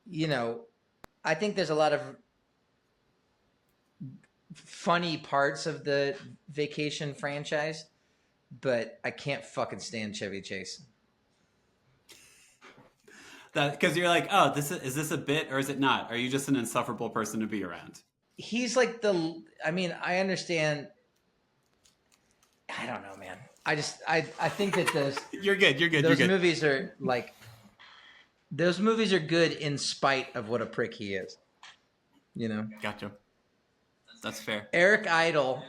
you know, I think there's a lot of funny parts of the Vacation franchise, but I can't fucking stand Chevy Chase. Because you're like, oh, is this a bit or is it not? Are you just an insufferable person to be around? He's like I understand. I don't know, man. I think that those you're good. Those movies are like, those movies are good in spite of what a prick he is. You know? Gotcha. That's fair. Eric Idle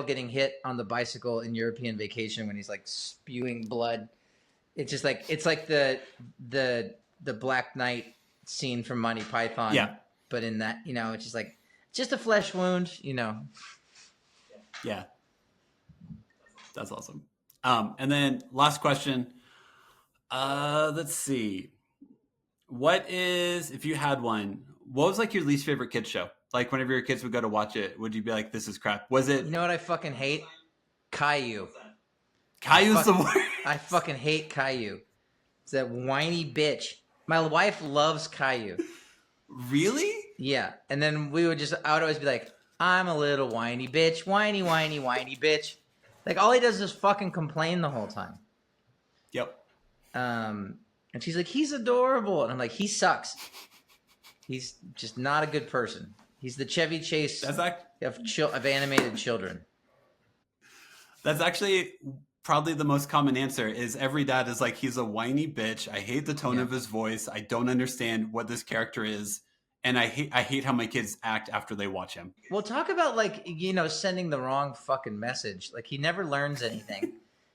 getting hit on the bicycle in European Vacation when he's like spewing blood. It's just like, it's like the Black Knight scene from Monty Python. Yeah. But in that, you know, it's just like, just a flesh wound, you know. Yeah. That's awesome. And then last question. Let's see. If you had one, what was like your least favorite kids show? Like whenever your kids would go to watch it, would you be like, this is crap? Was it? You know what I fucking hate? Caillou. Caillou's the worst. I fucking hate Caillou. It's that whiny bitch. My wife loves Caillou. Really? Yeah. And then I would always be like, I'm a little whiny bitch. Whiny, whiny, whiny bitch. Like all he does is fucking complain the whole time. Yep. And she's like, he's adorable. And I'm like, he sucks. He's just not a good person. He's the Chevy Chase of animated children. That's actually probably the most common answer is every dad is like, he's a whiny bitch. I hate the tone of his voice. I don't understand what this character is. And I hate how my kids act after they watch him. Well, talk about like, you know, sending the wrong fucking message. Like he never learns anything.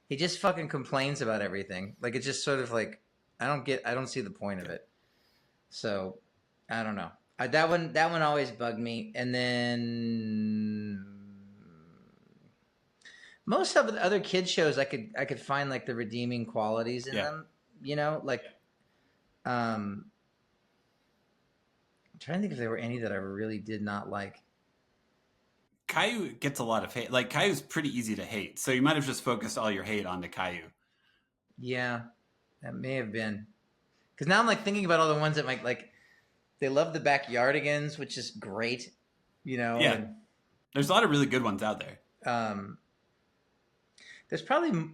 He just fucking complains about everything. Like it's just sort of like, I don't see the point of it. So I don't know. That one always bugged me. And then most of the other kids shows, I could find like the redeeming qualities in them. You know, like I'm trying to think if there were any that I really did not like. Caillou gets a lot of hate. Like, Caillou's pretty easy to hate, so you might have just focused all your hate onto Caillou. Yeah, that may have been. Because now I'm like thinking about all the ones that like they love the Backyardigans, which is great, you know. Yeah, and, there's a lot of really good ones out there. There's probably,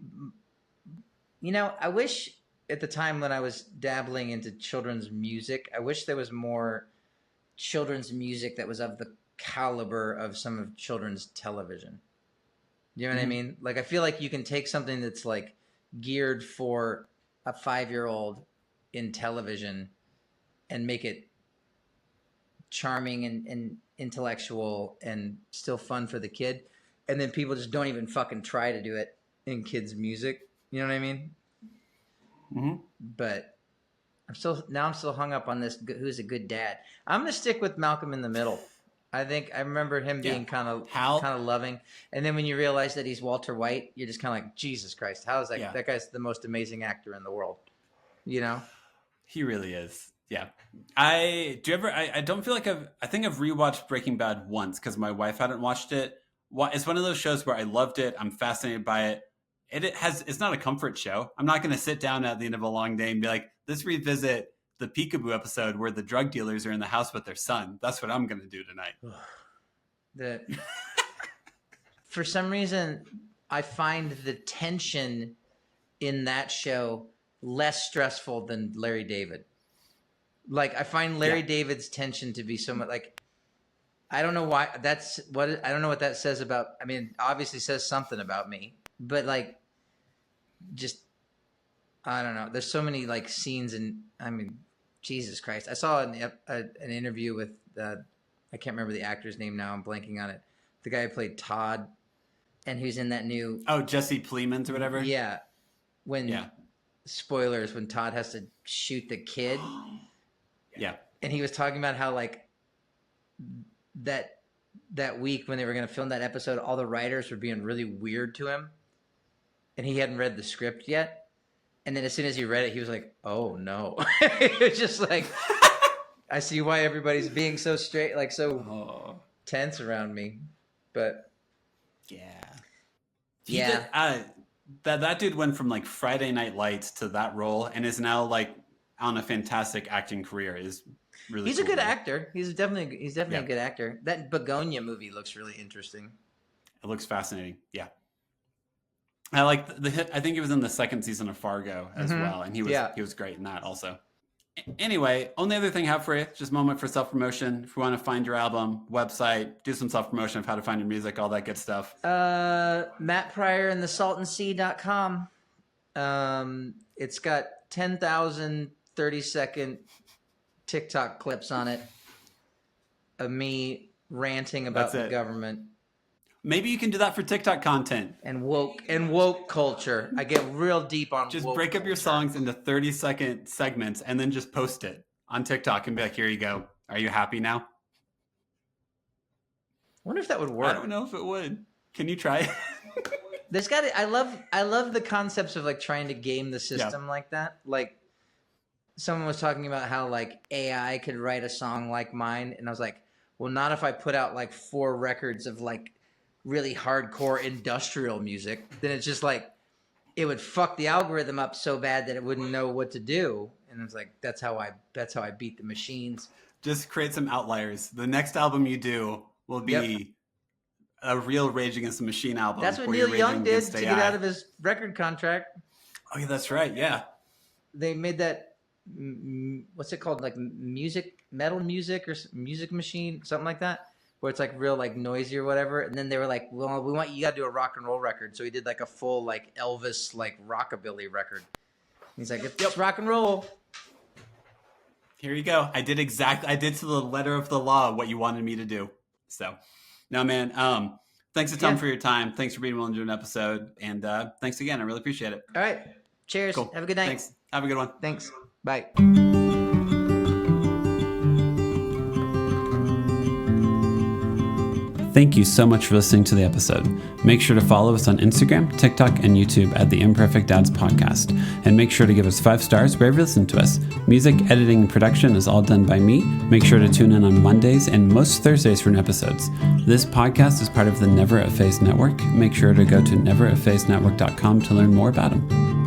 you know, I wish at the time when I was dabbling into children's music, I wish there was more children's music that was of the caliber of some of children's television. You know what I mean? Like, I feel like you can take something that's like geared for a 5-year-old in television and make it charming and intellectual and still fun for the kid. And then people just don't even fucking try to do it in kids' music. You know what I mean? Mm-hmm. But I'm still hung up on this. Who's a good dad? I'm gonna stick with Malcolm in the Middle. I think I remember him being kind of loving, and then when you realize that he's Walter White, you're just kind of like, Jesus Christ, how is that? Yeah. That guy's the most amazing actor in the world. You know, he really is. Yeah. I don't feel like I think I've rewatched Breaking Bad once because my wife hadn't watched it. It's one of those shows where I loved it. I'm fascinated by it. It's not a comfort show. I'm not going to sit down at the end of a long day and be like, let's revisit the Peekaboo episode where the drug dealers are in the house with their son. That's what I'm going to do tonight. For some reason, I find the tension in that show less stressful than Larry David. Like, I find Larry David's tension to be so much like, I don't know why I don't know what that says about, I mean, obviously says something about me, but like, just, I don't know. There's so many like scenes and I mean, Jesus Christ. I saw an interview with, I can't remember the actor's name now. I'm blanking on it. The guy who played Todd and who's in that new. Oh, Jesse Plemons or whatever. Yeah. Spoilers, when Todd has to shoot the kid. Yeah. And he was talking about how like that week when they were going to film that episode, all the writers were being really weird to him and he hadn't read the script yet. And then as soon as he read it, he was like, oh no. It was just like, I see why everybody's being so straight, like so tense around me. But that dude went from like Friday Night Lights to that role and is now like on a fantastic acting career. Is really he's a good actor. He's definitely a good actor. That Begonia movie looks really interesting. It looks fascinating. Yeah. I like I think he was in the second season of Fargo as well, and he was great in that also. Anyway, only other thing I have for you, just a moment for self-promotion. If you want to find your album, website, do some self-promotion of how to find your music, all that good stuff. Matt Pryor and the SaltonSea.com. It's got 10,000 30-second TikTok clips on it of me ranting about the government. Maybe you can do that for TikTok content. And woke culture. I get real deep on just woke break up culture. your songs into 30-second segments and then just post it on TikTok and be like, here you go. Are you happy now? I wonder if that would work. I don't know if it would. Can you try it? I love the concepts of like trying to game the system like that. Like someone was talking about how like AI could write a song like mine. And I was like, well, not if I put out like 4 records of like really hardcore industrial music. Then it's just like it would fuck the algorithm up so bad that it wouldn't know what to do. And it's like that's how I beat the machines. Just create some outliers. The next album you do will be a real Rage Against the Machine album. That's what Neil Young did to get out of his record contract. Oh yeah, that's right. Yeah, they made that. What's it called? Like metal music or music machine, something like that. Where it's like real like noisy or whatever, and then they were like, "Well, you got to do a rock and roll record." So he did like a full like Elvis like rockabilly record. He's like, "It's rock and roll." Here you go. I did to the letter of the law what you wanted me to do. So, no man. Thanks a ton for your time. Thanks for being willing to do an episode, and thanks again. I really appreciate it. All right. Cheers. Cool. Have a good night. Thanks. Have a good one. Thanks. Bye. Thank you so much for listening to the episode. Make sure to follow us on Instagram, TikTok, and YouTube at the Imperfect Dads Podcast. And make sure to give us 5 stars wherever you listen to us. Music, editing, and production is all done by me. Make sure to tune in on Mondays and most Thursdays for new episodes. This podcast is part of the Never Effaced Network. Make sure to go to nevereffacednetwork.com to learn more about them.